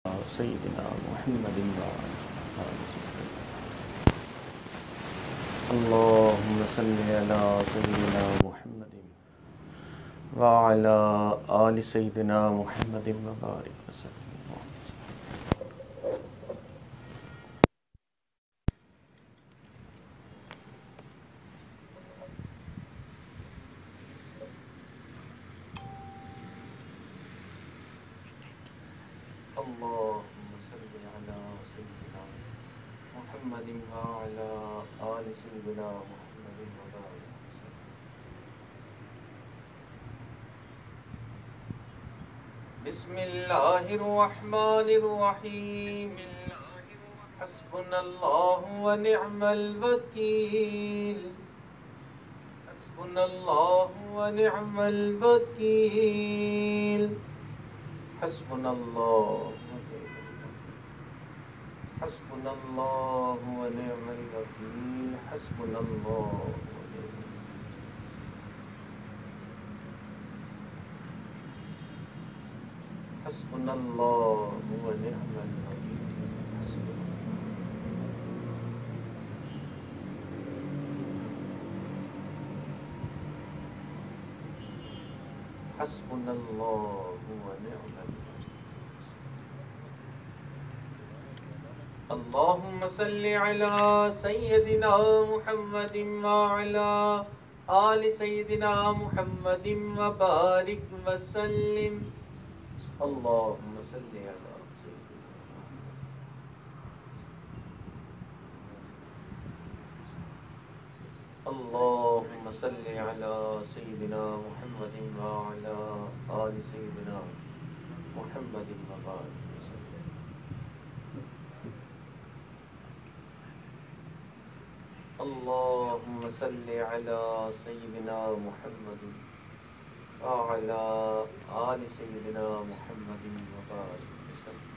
سيدنا محمد وعلى آل سيدنا اللهم صل على سيدنا محمد وعلى آل سيدنا محمد وبارك وسلم. اللهم صل على سيدنا محمد وعلى آل سيدنا محمد وبارك وسلم. بسم الله الرحمن الرحيم. حسبنا الله ونعم الوكيل. حسبنا الله ونعم الوكيل. حسبنا الله حسبنا الله ونعم الوكيل. حسبنا الله حسبنا الله ونعم الوكيل. حسبنا الله ونعم الوكيل. اللهم صل على سيدنا محمد وعلى آل سيدنا محمد وبارك وسلم. اللهم صل على اللهم صل على سيدنا محمد وعلى آل سيدنا محمد وبارك وسلم. اللهم صل على سيدنا محمد وعلى آل سيدنا محمد وبارك وسلم.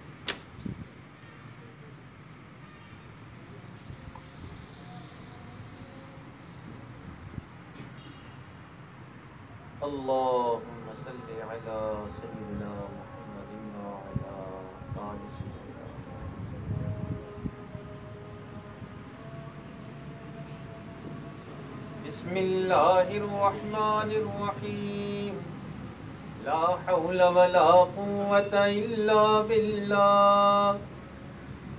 اللهم صل على سيدنا محمد وعلى آل سيدنا بسم الله الرحمن الرحيم. لا حول ولا قوة إلا بالله.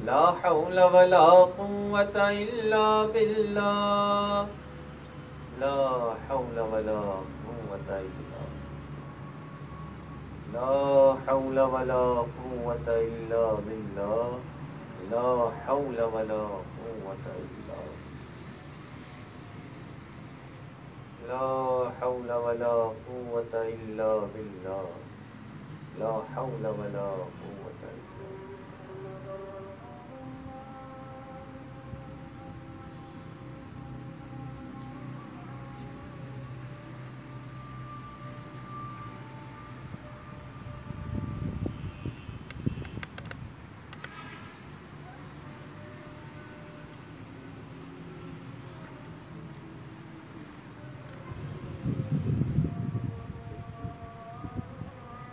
لا حول ولا قوة إلا بالله. لا حول ولا قوة إلا لا حول ولا قوة إلا بالله. لا حول ولا قوة إلا لا حول ولا قوة إلا بالله. لا حول ولا قوة إلا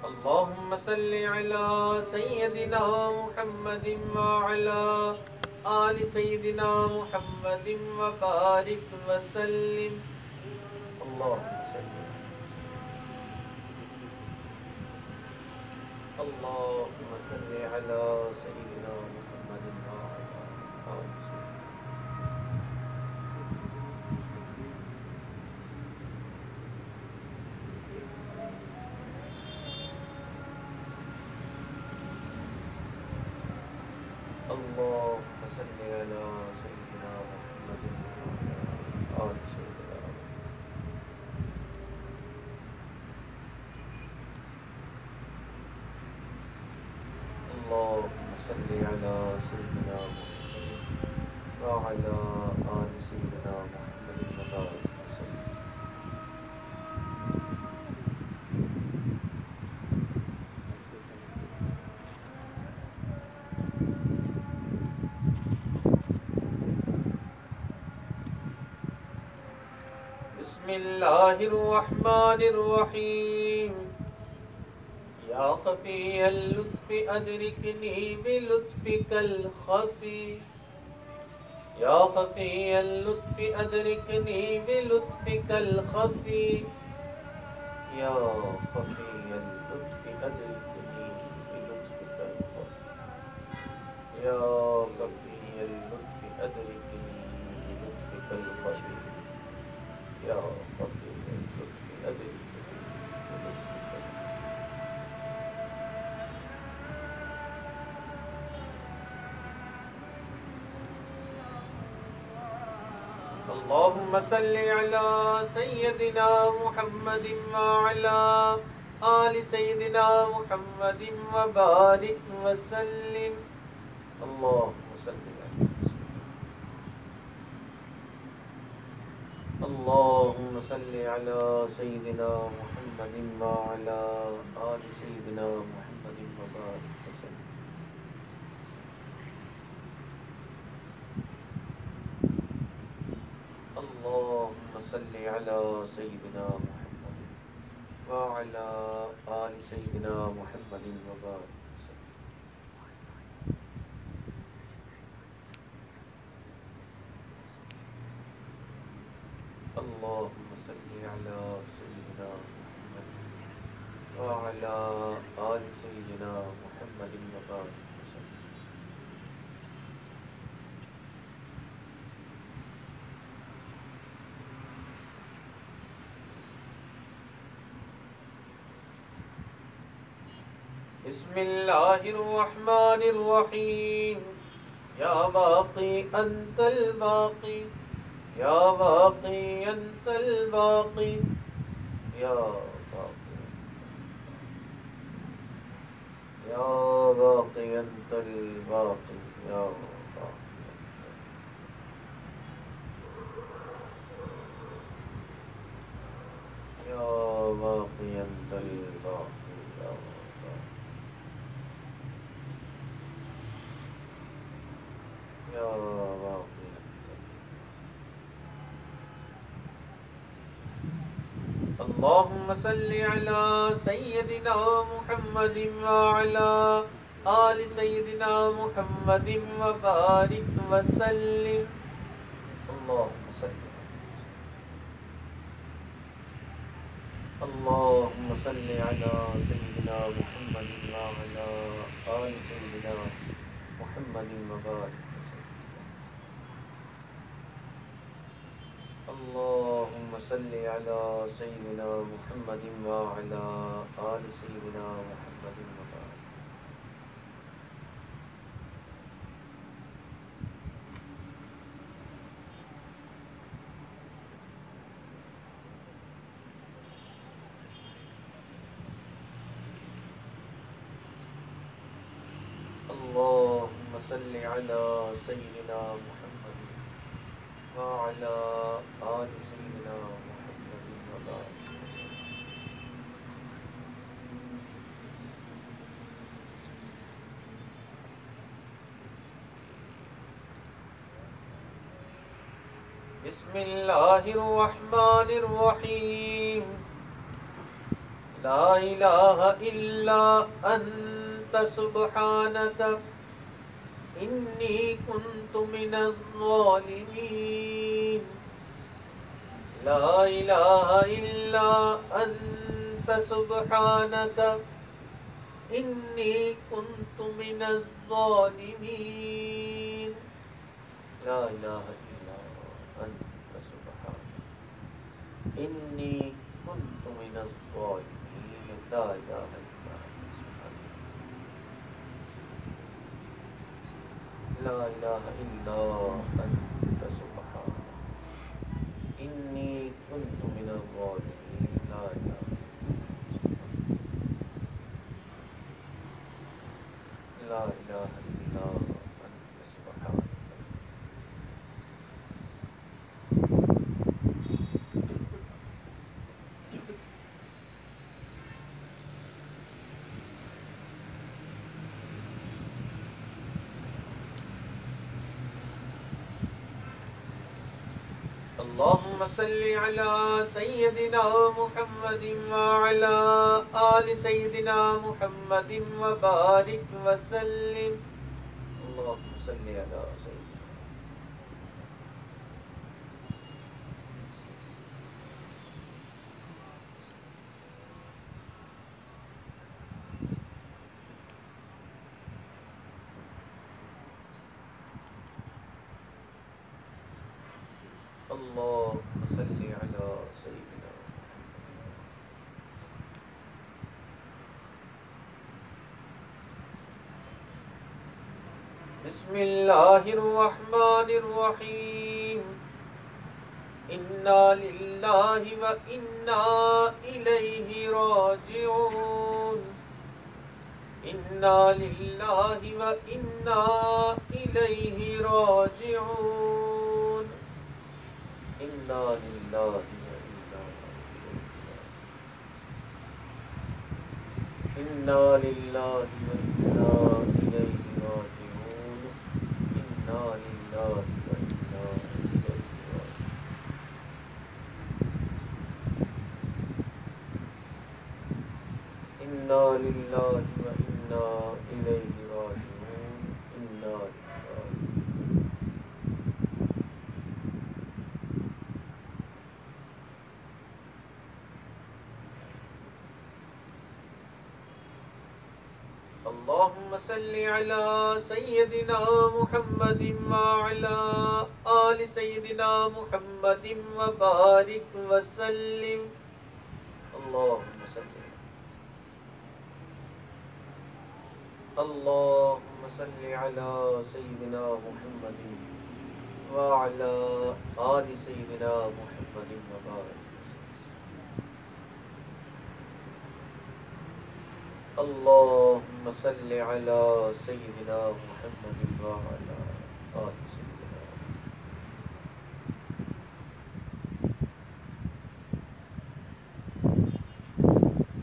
اللهم صل على سيدنا محمد وعلى آل سيدنا محمد وبارك وسلم. اللهم صل اللهم صل على سيدنا محمد وعلى آل اللهم صل على سيدنا محمد وعلى آل سيدنا اللهم صل على سيدنا محمد وعلى آل سيدنا محمد وبارك وسلم. بسم الله الرحمن الرحيم. يا خفي اللطف أدركني بلطفك الخفي يا خفي اللطف أدركني بلطفك الخفي يا خفي اللطف أدركني بلطفك الخفي يا خفي اللطف أدركني بلطفك الخفي يا خفي اللطف أدركني اللهم صل على سيدنا محمد وعلى آل سيدنا محمد وبارك وسلم اللهم صل على سيدنا محمد وعلى آل سيدنا محمد وبارك وسلم اللهم صل على سيدنا محمد وعلى آل سيدنا محمد وبارك وسلم اللهم صل على سيدنا محمد وعلى آل سيدنا محمد وبارك وسلم بسم الله الرحمن الرحيم يا باقي أنت الباقي يا باقي أنت الباقي يا باقي يا باقي أنت الباقي يا باقي يا باقي أنت الباقي يا يا باقي اللهم صل على سيدنا محمد وعلى آل سيدنا محمد وبارك وسلم اللهم صل على سيدنا محمد وعلى آل سيدنا محمد وبارك اللهم صل على سيدنا محمد وعلى آل سيدنا محمد وبارك اللهم صل على سيدنا محمد وعلى آل سيدنا محمد وبارك بسم الله الرحمن الرحيم لا إله إلا أنت سبحانك إني كنت من الظالمين لا إله إلا أنت سبحانك إني كنت من الظالمين لا إله إلا أنت سبحانك إني كنت من الظالمين لا إله إلا أنت سبحانك لا إله إلا أنت سبحانك إني كنت من الظالمين لا إله لا إله إلا أنت سبحانك اللهم صل على سيدنا محمد وعلى آل سيدنا محمد وبارك وسلم. اللهم صل على سيدنا. اللهم صل على سيدنا. بسم الله الرحمن الرحيم. إنا لله وإنا إليه راجعون. إنا لله وإنا إليه راجعون. إنا لله وإنا إنا لله وإنا إليه راجعون. إنا لله وإنا إليه راجعون. إنا لله وإنا إليه راجعون. إنا لله. اللهم صل على سيدنا محمد وعلى آل سيدنا محمد وبارك وسلم. اللهم صل. اللهم صل على سيدنا محمد وعلى آل سيدنا محمد وبارك. اللهم صل على سيدنا محمد وعلى آل سيدنا.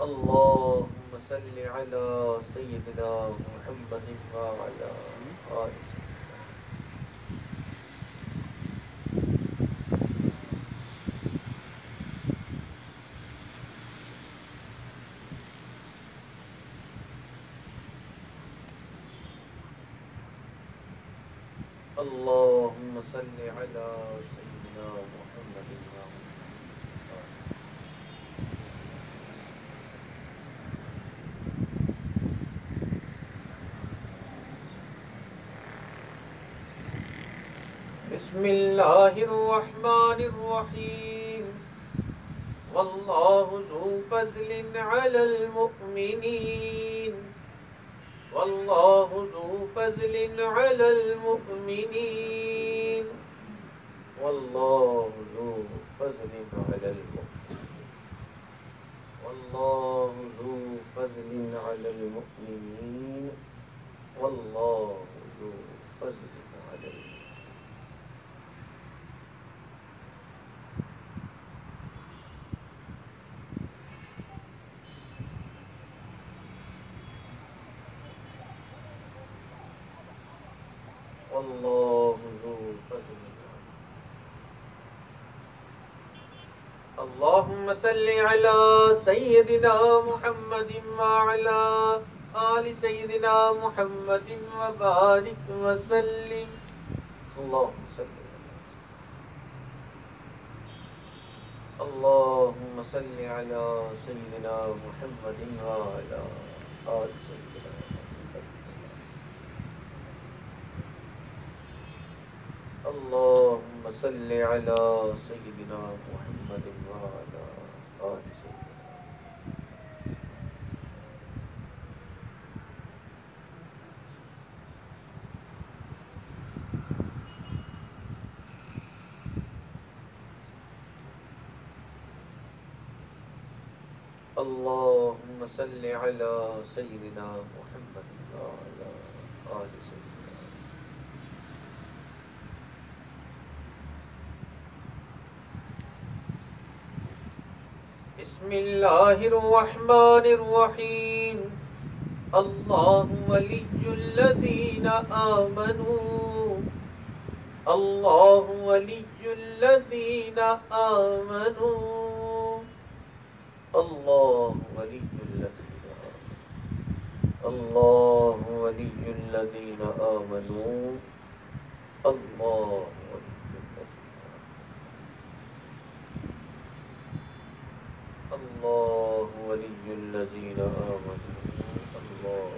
اللهم صل على سيدنا محمد وعلى آل سيدنا. اللهم صل على سيدنا محمد وعلى بسم الله الرحمن الرحيم. والله ذو فضل على المؤمنين. والله ذو فضل على المؤمنين. والله ذو فضل على المؤمنين. والله ذو فضل على المؤمنين. والله ذو فضل على المؤمنين. والله ذو فضل. اللهم صل على سيدنا محمد وعلى آل سيدنا محمد وبارك وسلم. اللهم صل. اللهم صل على سيدنا محمد وعلى آل سيدنا محمد. اللهم صل على سيدنا محمد وعلى آل سيدنا. اللهم صل على سيدنا محمد وعلى آل سيدنا. بسم الله الرحمن الرحيم. الله ولي الذين آمنوا الله ولي الذين آمنوا الله ولي الذين الله ولي الذين آمنوا الله الله ولي الذين آمنوا الله.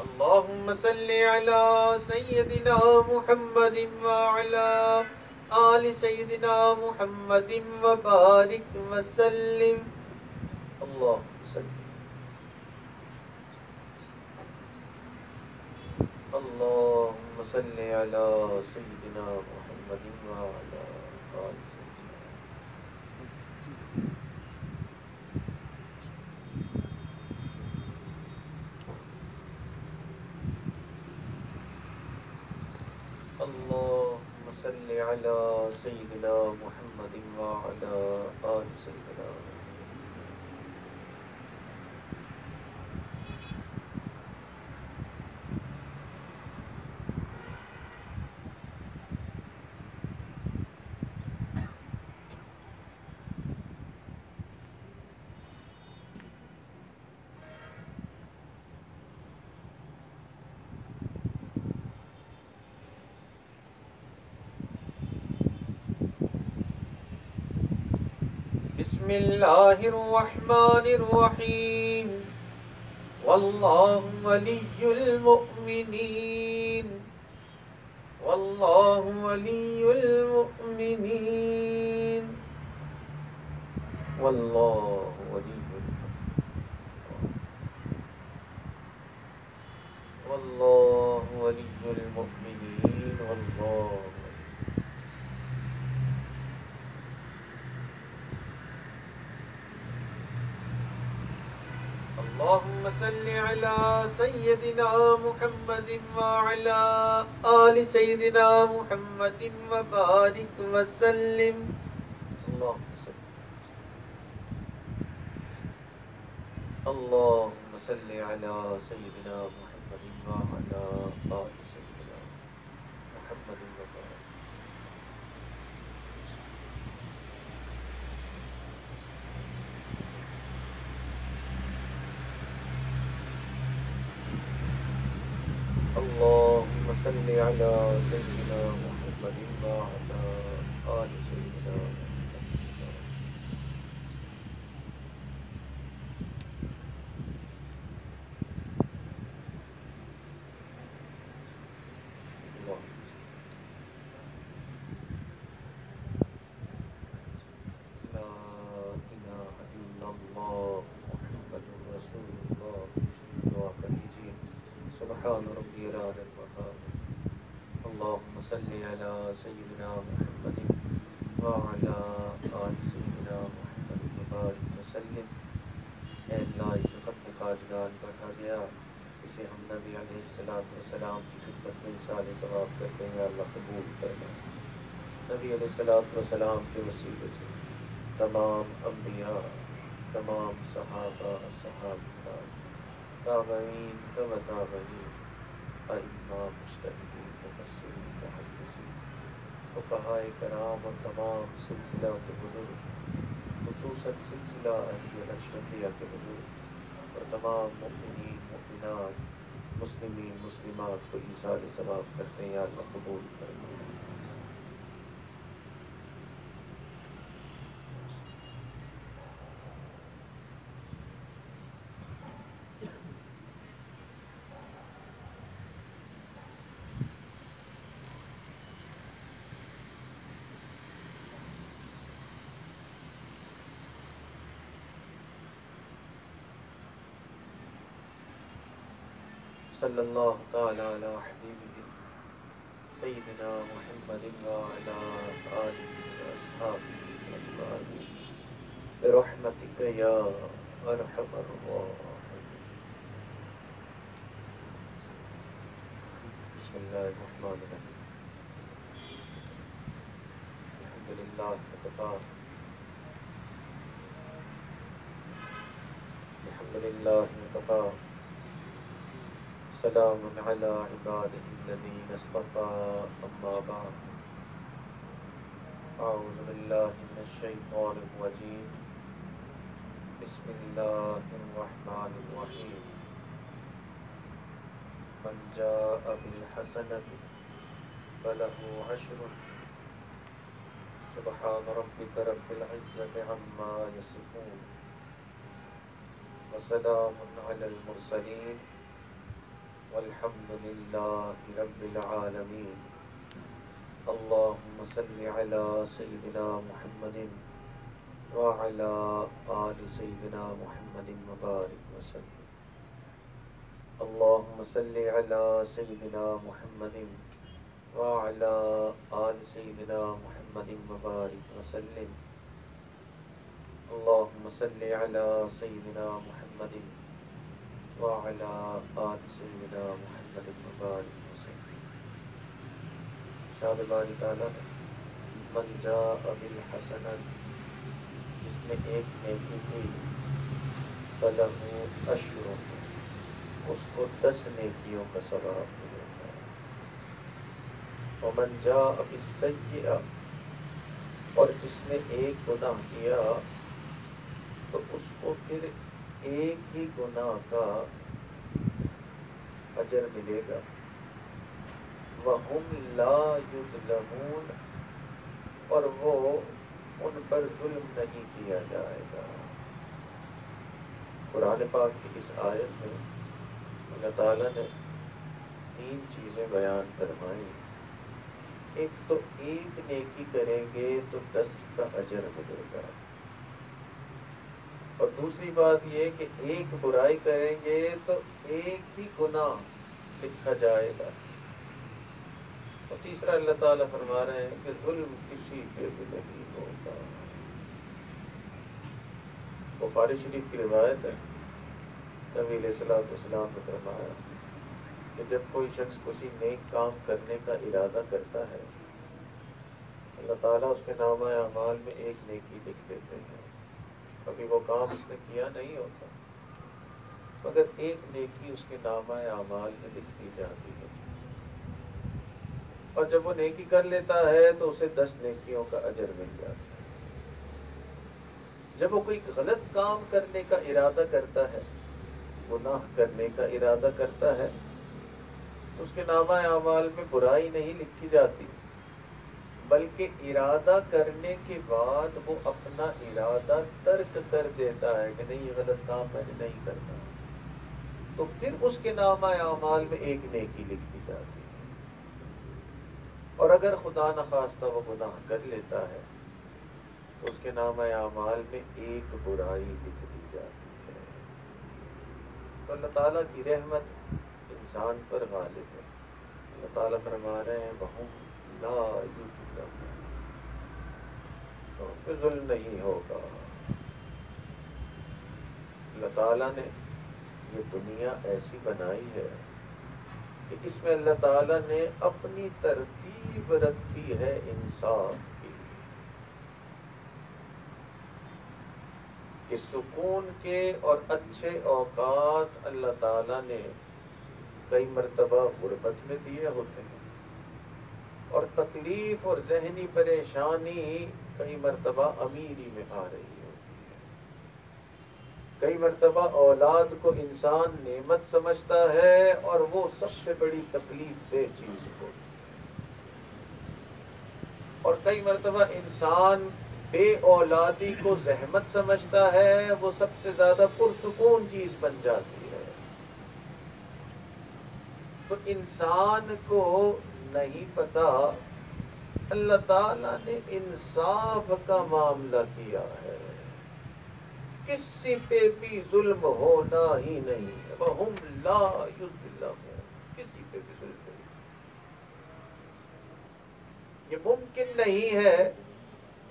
اللهم صل على سيدنا محمد وعلى آل سيدنا محمد وبارك وسلم. اللهم صل اللهم صل على سيدنا محمد وعلى آل سيدنا. اللهم صل على سيدنا محمد وعلى آل سيدنا. بسم الله الرحمن الرحيم. والله ولي المؤمنين والله ولي المؤمنين والله ولي والله ولي المؤمنين والله. اللهم صل على سيدنا محمد وعلى آل سيدنا محمد وبارك وسلم. اللهم صل على سيدنا محمد وعلى آل سيدنا محمد وبارك. اللهم صل على سيدنا محمد وعلى آل سيدنا محمد. لا إله إلا الله محمد رسول الله. دعا کریجیے. سبحان ربی العلی الوهاب. اللهم صل على سيدنا محمد وعلى آل سيدنا محمد وبارك وسلم. اے اللہ یہ ختم خواجگان پڑھا گیا اسے ہم نبی علیہ السلام کی خدمت میں اصال ثواب کرتے ہیں. اللہ قبول کرنا. نبی علیہ السلام کے وسیلے سے تمام انبیاء تمام صحابہ صحابہ تابعین تبع تابعین ائمہ مجتہدین مفسرین محدثین فقہاء کرام اور تمام سلسلہ کے بزرگ خصوصاً سلسلہ اہل نقشبندیہ کے بزرگ اور تمام مؤمنین مؤمنات مسلمین مسلمات کو ایصال ثواب کرتے ہیں. یا اللہ قبول کرنا. صلی اللہ تعالی علی حبیبہ سیدنا محمد وعلی آلہ واصحابہ اجمعین برحمتک یا ارحم الراحمین. بسم اللہ الرحمن الرحیم. الحمدللہ وکفی الحمدللہ وکفی وسلام على عباده الذين اصطفى أما بعد أعوذ بالله من الشيطان الرجيم بسم الله الرحمن الرحيم من جاء بالحسنة فله عشر سبحان ربك رب العزة عما يصفون وسلام على المرسلين والحمد لله رب العالمين اللهم صل على سيدنا محمد وعلى آل سيدنا محمد وبارك وسلم اللهم صل على سيدنا محمد وعلى آل سيدنا محمد وبارك وسلم اللهم صل على سيدنا محمد وعلى آل سيدنا محمد وبارك وسلم شاد باری تعالیٰ من جاء بالحسنۃ جس نے ایک نیکی کی فلہ عشر اس کو 10 نیکیوں کا ثواب ملے گا ومن جاء بالسیئۃ اور جس نے ایک گناہ کیا تو اس کو پھر ایک ہی گناہ کا اجر ملے گا وَهُمْ لَا يُظْلَمُونَ اور وہ ان پر ظلم نہیں کیا جائے گا۔ قرآن پاک کی اس آیت میں اللہ تعالیٰ نے 3 چیزیں بیان فرمائی۔ ایک تو ایک نیکی کریں گے تو 10 کا اجر ملے گا، اور دوسری بات یہ کہ ایک برائی کریں گے تو ایک ہی گناہ لکھا جائے گا، اور تیسرا اللہ تعالیٰ فرما رہے ہیں کہ ظلم کسی پہ بھی نہیں ہوگا۔ بخاری شریف کی روایت ہے، نبی علیہ الصلوۃ والسلام نے فرمایا کہ جب کوئی شخص کسی نیک کام کرنے کا ارادہ کرتا ہے اللہ تعالیٰ اس کے نامہ اعمال میں ایک نیکی لکھ دیتے ہیں۔ کبھی وہ کام اس نے کیا نہیں ہوتا مگر ایک نیکی اس کے نامہ اعمال میں لکھ دی جاتی ہے، اور جب وہ نیکی کر لیتا ہے تو اسے 10 نیکیوں کا اجر مل جاتا ہے۔ جب وہ کوئی غلط کام کرنے کا ارادہ کرتا ہے، گناہ کرنے کا ارادہ کرتا ہے، تو اس کے نامہ اعمال میں برائی نہیں لکھی جاتی، بلکہ ارادہ کرنے کے بعد وہ اپنا ارادہ ترک کر دیتا ہے کہ نہیں یہ غلط کام میں نے نہیں کرنا، تو پھر اس کے نامہ اعمال میں ایک نیکی لکھ دی جاتی ہے، اور اگر خدا نخواستہ وہ گناہ کر لیتا ہے تو اس کے نامہ اعمال میں ایک برائی لکھ دی جاتی ہے۔ تو اللہ تعالیٰ کی رحمت انسان پر غالب ہے۔ اللہ تعالیٰ فرما رہے ہیں وَهُمْ لَا يُظْلَمُونَ، تو ان پہ ظلم نہیں ہوگا۔ اللہ تعالیٰ نے یہ دنیا ایسی بنائی ہے کہ اس میں اللہ تعالیٰ نے اپنی ترتیب رکھی ہے انصاف کی، کہ سکون کے اور اچھے اوقات اللہ تعالیٰ نے کئی مرتبہ غربت میں دیے ہوتے ہیں، اور تکلیف اور ذہنی پریشانی کئی مرتبہ امیری میں آ رہی ہوتی ہے۔ کئی مرتبہ اولاد کو انسان نعمت سمجھتا ہے اور وہ سب سے بڑی تکلیف دہ چیز ہوتی ہے، اور کئی مرتبہ انسان بے اولادی کو زحمت سمجھتا ہے، وہ سب سے زیادہ پرسکون چیز بن جاتی ہے۔ تو انسان کو نہیں پتا اللہ تعالیٰ نے انصاف کا معاملہ کیا ہے، کسی پہ بھی ظلم ہونا ہی نہیں ہے۔ وَهُمْ لَا يُظْلَمُونَ، کسی پہ بھی ظلم نہیں۔ یہ ممکن نہیں ہے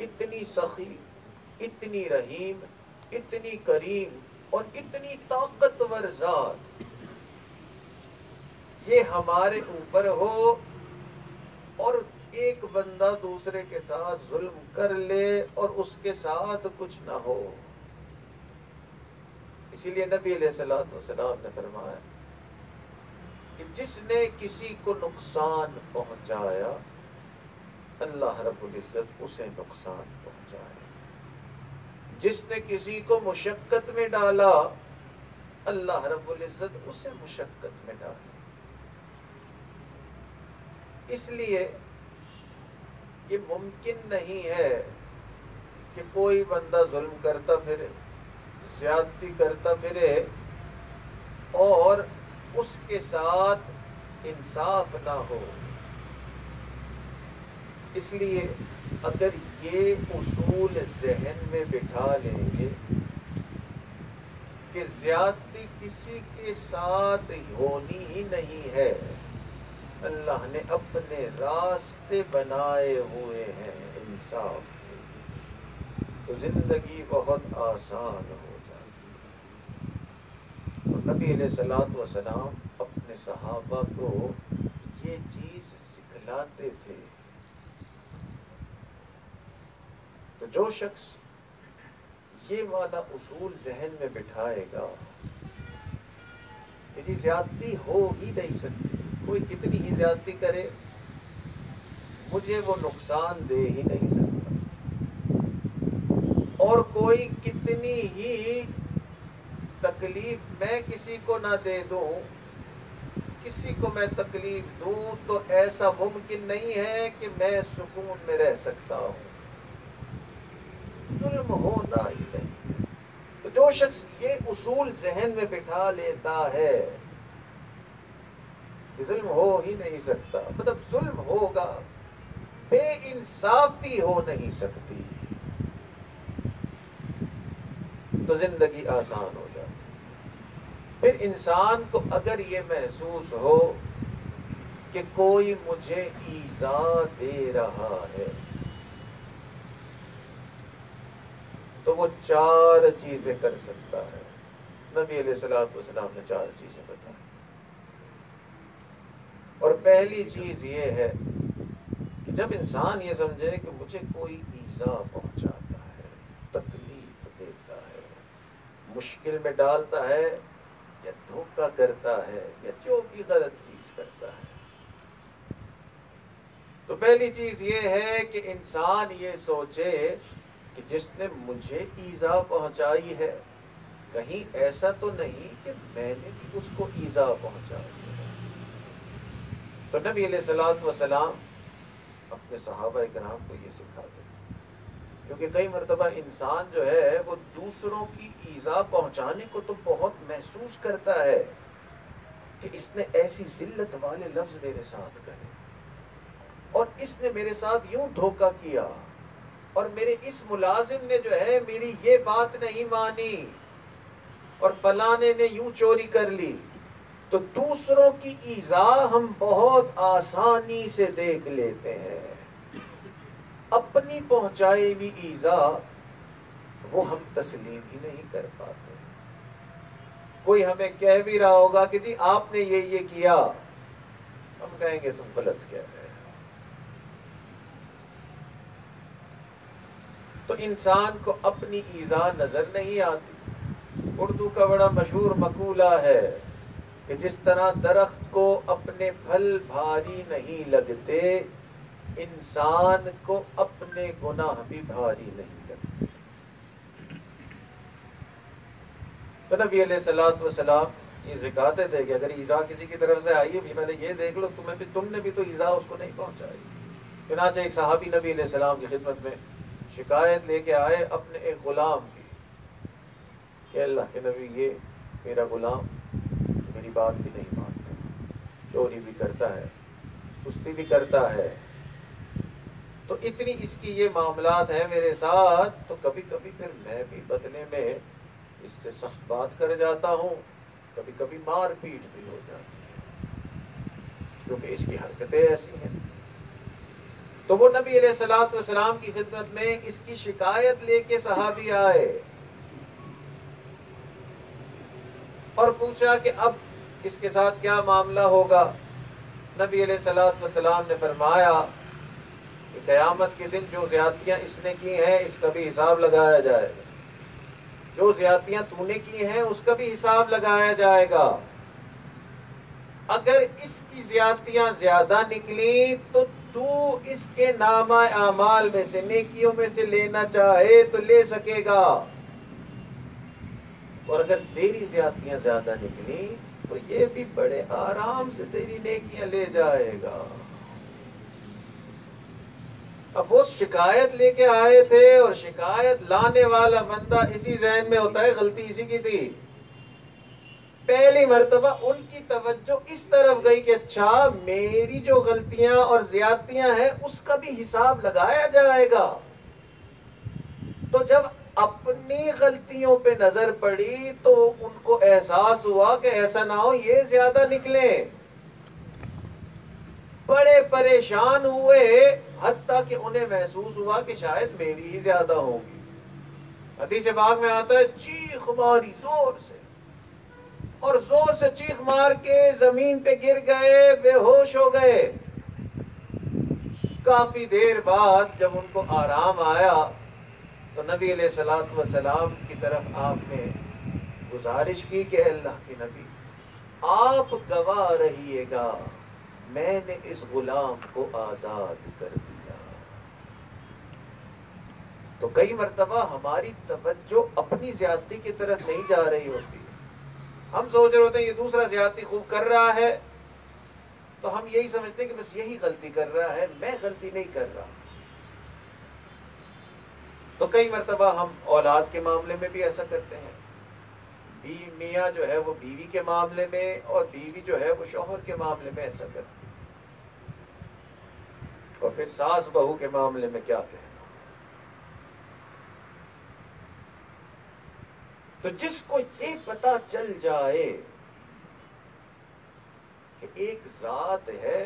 اتنی سخی، اتنی رحیم، اتنی کریم اور اتنی طاقتور ذات یہ ہمارے اوپر ہو اور ایک بندہ دوسرے کے ساتھ ظلم کر لے اور اس کے ساتھ کچھ نہ ہو۔ اسی لیے نبی علیہ الصلوۃ والسلام نے فرمایا جس نے کسی کو نقصان پہنچایا اللہ رب العزت اسے نقصان پہنچائے، جس نے کسی کو مشقت میں ڈالا اللہ رب العزت اسے مشقت میں ڈالے۔ اس لیے یہ ممکن نہیں ہے کہ کوئی بندہ ظلم کرتا پھرے، زیادتی کرتا پھرے اور اس کے ساتھ انصاف نہ ہو۔ اس لیے اگر یہ اصول ذہن میں بٹھا لیں گے کہ زیادتی کسی کے ساتھ ہونی ہی نہیں ہے، اللہ نے اپنے راستے بنائے ہوئے ہیں انصاف کے، تو زندگی بہت آسان ہو جاتی ہے۔ اور نبی علیہ الصلوۃ والسلام اپنے صحابہ کو یہ چیز سکھلاتے تھے۔ تو جو شخص یہ والا اصول ذہن میں بٹھائے گا کہ جی زیادتی ہو ہی نہیں سکتی، کوئی کتنی ہی زیادتی کرے مجھے وہ نقصان دے ہی نہیں سکتا، اور کوئی کتنی ہی تکلیف میں کسی کو نہ دے دوں، کسی کو میں تکلیف دوں تو ایسا ممکن نہیں ہے کہ میں سکون میں رہ سکتا ہوں، ظلم ہونا ہی نہیں۔ تو جو شخص یہ اصول ذہن میں بٹھا لیتا ہے کہ ظلم ہو ہی نہیں سکتا، مطلب ظلم ہوگا، بے انصافی ہو نہیں سکتی، تو زندگی آسان ہو جاتی۔ پھر انسان کو اگر یہ محسوس ہو کہ کوئی مجھے ایذا دے رہا ہے تو وہ 4 چیزیں کر سکتا ہے۔ نبی علیہ الصلوۃ والسلام نے 4 چیزیں بتائی، اور پہلی چیز یہ ہے کہ جب انسان یہ سمجھے کہ مجھے کوئی ایذا پہنچاتا ہے، تکلیف دیتا ہے، مشکل میں ڈالتا ہے یا دھوکہ کرتا ہے یا جو بھی غلط چیز کرتا ہے، تو پہلی چیز یہ ہے کہ انسان یہ سوچے کہ جس نے مجھے ایذا پہنچائی ہے کہیں ایسا تو نہیں کہ میں نے بھی اس کو ایذا پہنچائی ہے۔ تو نبی علیہ الصلوۃ والسلام اپنے صحابہ کرام کو یہ سکھاتے ہیں، کیونکہ کئی مرتبہ انسان جو ہے وہ دوسروں کی ایذا پہنچانے کو تو بہت محسوس کرتا ہے کہ اس نے ایسی ذلت والے لفظ میرے ساتھ کہے، اور اس نے میرے ساتھ یوں دھوکہ کیا، اور میرے اس ملازم نے جو ہے میری یہ بات نہیں مانی، اور فلانے نے یوں چوری کر لی۔ تو دوسروں کی ایذا ہم بہت آسانی سے دیکھ لیتے ہیں، اپنی پہنچائی ہوئی ایذا وہ ہم تسلیم ہی نہیں کر پاتے۔ کوئی ہمیں کہہ بھی رہا ہوگا کہ جی آپ نے یہ کیا، ہم کہیں گے تم غلط کہہ رہے ہو۔ تو انسان کو اپنی ایذا نظر نہیں آتی۔ اردو کا بڑا مشہور مقولہ ہے کہ جس طرح درخت کو اپنے پھل بھاری نہیں لگتے، انسان کو اپنے گناہ بھی بھاری نہیں لگتے۔ تو نبی علیہ الصلوۃ والسلام یہ سکھاتے تھے کہ اگر ایذا کسی کی طرف سے آئی ہے پہلے یہ دیکھ لو تم نے بھی تو ایذا اس کو نہیں پہنچائی۔ چنانچہ ایک صحابی نبی علیہ السلام کی خدمت میں شکایت لے کے آئے اپنے ایک غلام کی کہ اللہ کے نبی یہ میرا غلام میری بات بھی نہیں مانتا، چوری بھی کرتا ہے، سستی بھی کرتا ہے، تو اتنی اس کی یہ معاملات ہیں میرے ساتھ، تو کبھی کبھی پھر میں بھی بدلے میں اس سے سخت بات کر جاتا ہوں، کبھی کبھی مار پیٹ بھی ہو جاتی ہے، کیونکہ اس کی حرکتیں ایسی ہیں۔ تو وہ نبی علیہ الصلوۃ والسلام کی خدمت میں اس کی شکایت لے کے صحابی آئے اور پوچھا کہ اب اس کے ساتھ کیا معاملہ ہوگا۔ نبی علیہ الصلوۃ والسلام نے فرمایا کہ قیامت کے دن جو زیادتیاں اس نے کی ہیں اس کا بھی حساب لگایا جائے گا، جو زیادتیاں تو نے کی ہیں اس کا بھی حساب لگایا جائے گا۔ اگر اس کی زیادتیاں زیادہ نکلی تو اس کے نامہ اعمال میں سے، نیکیوں میں سے لینا چاہے تو لے سکے گا، اور اگر تیری زیادتیاں زیادہ نکلی تو یہ بھی بڑے آرام سے تیری نیکیاں لے جائے گا۔ اب وہ شکایت لے کے آئے تھے، اور شکایت لانے والا بندہ اسی ذہن میں ہوتا ہے غلطی اسی کی تھی۔ پہلی مرتبہ ان کی توجہ اس طرف گئی کہ اچھا میری جو غلطیاں اور زیادتیاں ہیں اس کا بھی حساب لگایا جائے گا۔ تو جب اپنی غلطیوں پہ نظر پڑی تو ان کو احساس ہوا کہ ایسا نہ ہو یہ زیادہ نکلیں، بڑے پریشان ہوئے، حتیٰ کہ انہیں محسوس ہوا کہ شاید میری ہی زیادہ ہوگی۔ حدیث پاک میں آتا ہے چیخ ماری زور سے، اور زور سے چیخ مار کے زمین پہ گر گئے، بے ہوش ہو گئے۔ کافی دیر بعد جب ان کو آرام آیا تو نبی علیہ الصلوۃ والسلام کی طرف آپ نے گزارش کی کہ اللہ کے نبی آپ گواہ رہیے گا میں نے اس غلام کو آزاد کر دیا۔ تو کئی مرتبہ ہماری توجہ اپنی زیادتی کی طرف نہیں جا رہی ہوتی، ہم سوچ رہے ہوتے ہیں یہ دوسرا زیادتی خوب کر رہا ہے تو ہم یہی سمجھتے ہیں کہ بس یہی غلطی کر رہا ہے، میں غلطی نہیں کر رہا۔ تو کئی مرتبہ ہم اولاد کے معاملے میں بھی ایسا کرتے ہیں، میاں جو ہے وہ بیوی کے معاملے میں، اور بیوی جو ہے وہ شوہر کے معاملے میں ایسا کرتی ہے، اور پھر ساس بہو کے معاملے میں کیا کہنا۔ تو جس کو یہ پتا چل جائے کہ ایک ذات ہے،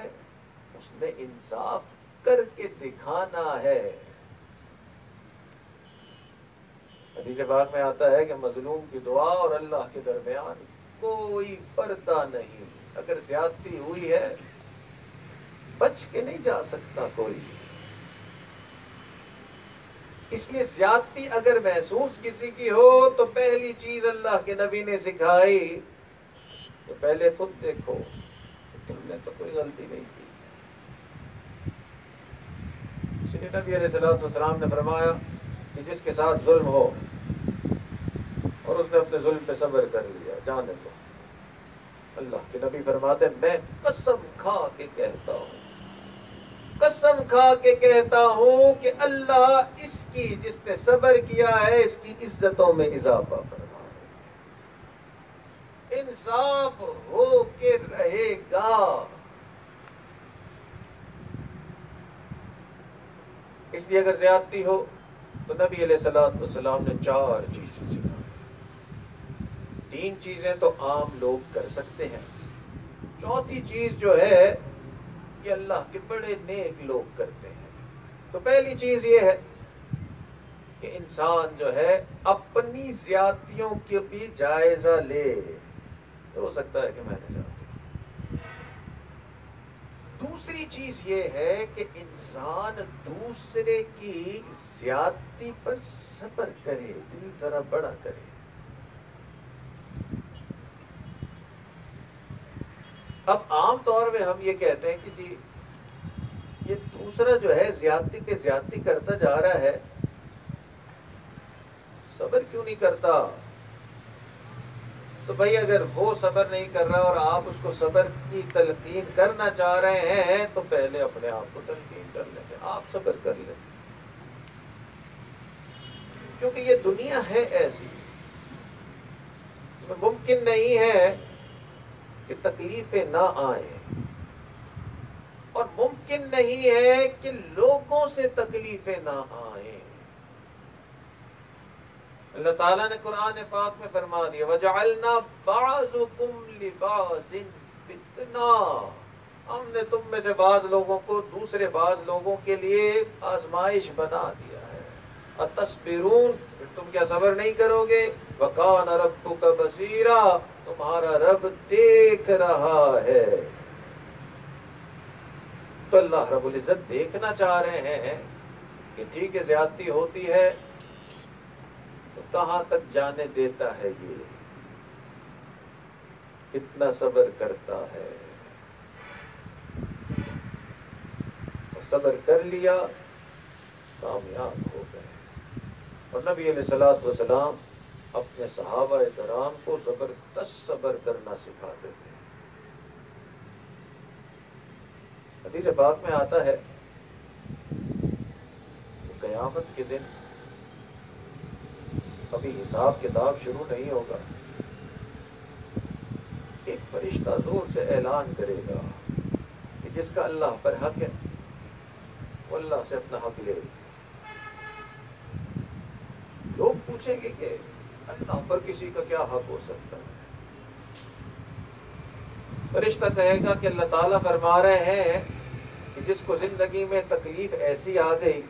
اس نے انصاف کر کے دکھانا ہے۔ حدیث پاک میں آتا ہے کہ مظلوم کی دعا اور اللہ کے درمیان کوئی پردہ نہیں، اگر زیادتی ہوئی ہے بچ کے نہیں جا سکتا کوئی۔ اس لیے زیادتی اگر محسوس کسی کی ہو تو پہلی چیز اللہ کے نبی نے سکھائی تو پہلے خود دیکھو کہ تم نے تو کوئی غلطی نہیں کی۔ اس لیے نبی علیہ الصلوۃ والسلام نے فرمایا کہ جس کے ساتھ ظلم ہو اور اس نے اپنے ظلم پہ صبر کر لیا، جانے دو۔ اللہ کے نبی فرماتے ہیں میں قسم کھا کے کہتا ہوں، قسم کھا کے کہتا ہوں کہ اللہ اس کی جس نے صبر کیا ہے اس کی عزتوں میں اضافہ فرمائے، انصاف ہو کے رہے گا۔ اس لیے اگر زیادتی ہو تو نبی علیہ الصلوۃ والسلام نے 4 چیزیں سکھائی۔ 3 چیزیں تو عام لوگ کر سکتے ہیں، 4تھی چیز جو ہے یہ اللہ کے بڑے نیک لوگ کرتے ہیں۔ تو پہلی چیز یہ ہے کہ انسان جو ہے اپنی زیادتیوں کے بھی جائزہ لے، ہو سکتا ہے کہ میں نے زیادتی۔ دوسری چیز یہ ہے کہ انسان دوسرے کی زیادتی پر صبر کرے، دل ذرا بڑا کرے۔ اب عام طور پہ ہم یہ کہتے ہیں کہ جی یہ دوسرا جو ہے زیادتی پہ زیادتی کرتا جا رہا ہے، صبر کیوں نہیں کرتا؟ تو بھائی اگر وہ صبر نہیں کر رہا اور آپ اس کو صبر کی تلقین کرنا چاہ رہے ہیں تو پہلے اپنے آپ کو تلقین کر لیں گے، آپ صبر کر لیں، کیونکہ یہ دنیا ہے ایسی، اس میں ممکن نہیں ہے کہ تکلیفیں نہ آئیں، اور ممکن نہیں ہے کہ لوگوں سے تکلیفیں نہ آئیں۔ اللہ تعالیٰ نے قرآن پاک میں فرما دیا وَجَعَلْنَا بَعْضُكُمْ لِبَعْضٍ فِتْنَةً، ہم نے تم میں سے بعض لوگوں کو دوسرے بعض لوگوں کے لیے آزمائش بنا دیا ہے۔ اَتَصْبِرُونَ، پھر تم کیا صبر نہیں کرو گے؟ وَكَانَ رَبُّكَ بَصِيرًا، تمہارا رب دیکھ رہا ہے۔ تو اللہ رب العزت دیکھنا چاہ رہے ہیں کہ ٹھیک ہے زیادتی ہوتی ہے تو کہاں تک جانے دیتا ہے، یہ کتنا صبر کرتا ہے۔ صبر کر لیا کامیاب ہو گئے. اور نبی علیہ الصلوۃ والسلام اپنے صحابہ کرام کو زبردست صبر کرنا سکھاتے تھے. حدیث پاک میں آتا ہے کہ قیامت کے دن ابھی حساب کتاب شروع نہیں ہوگا، ایک فرشتہ زور سے اعلان کرے گا کہ جس کا اللہ پر حق ہے وہ اللہ سے اپنا حق لے. لوگ پوچھیں گے کہ اللہ پر کسی کا کیا حق ہو سکتا ہے؟ فرشتہ کہے گا کہ اللہ تعالیٰ فرما رہے ہیں کہ جس کو زندگی میں تکلیف ایسی آ گئی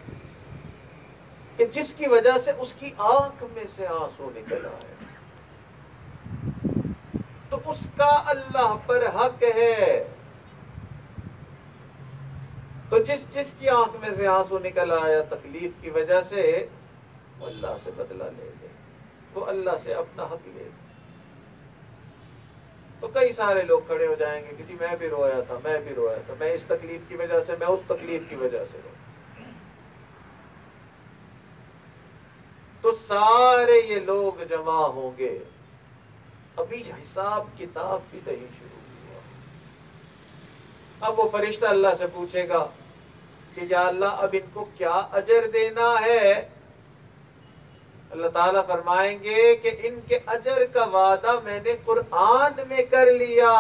کہ جس کی وجہ سے اس کی آنکھ میں سے آنسو نکل آئے، تو اس کا اللہ پر حق ہے. تو جس کی آنکھ میں سے آنسو نکل آیا تکلیف کی وجہ سے، وہ اللہ سے بدلہ لے لے، وہ اللہ سے اپنا حق لے لے. تو کئی سارے لوگ کھڑے ہو جائیں گے کہ جی میں بھی رویا تھا، میں اس تکلیف کی وجہ سے، میں اس تکلیف کی وجہ سے رویا. تو سارے یہ لوگ جمع ہوں گے، ابھی حساب کتاب بھی نہیں شروع ہوا. اب وہ فرشتہ اللہ سے پوچھے گا کہ یا اللہ اب ان کو کیا اجر دینا ہے؟ اللہ تعالیٰ فرمائیں گے کہ ان کے اجر کا وعدہ میں نے قرآن میں کر لیا.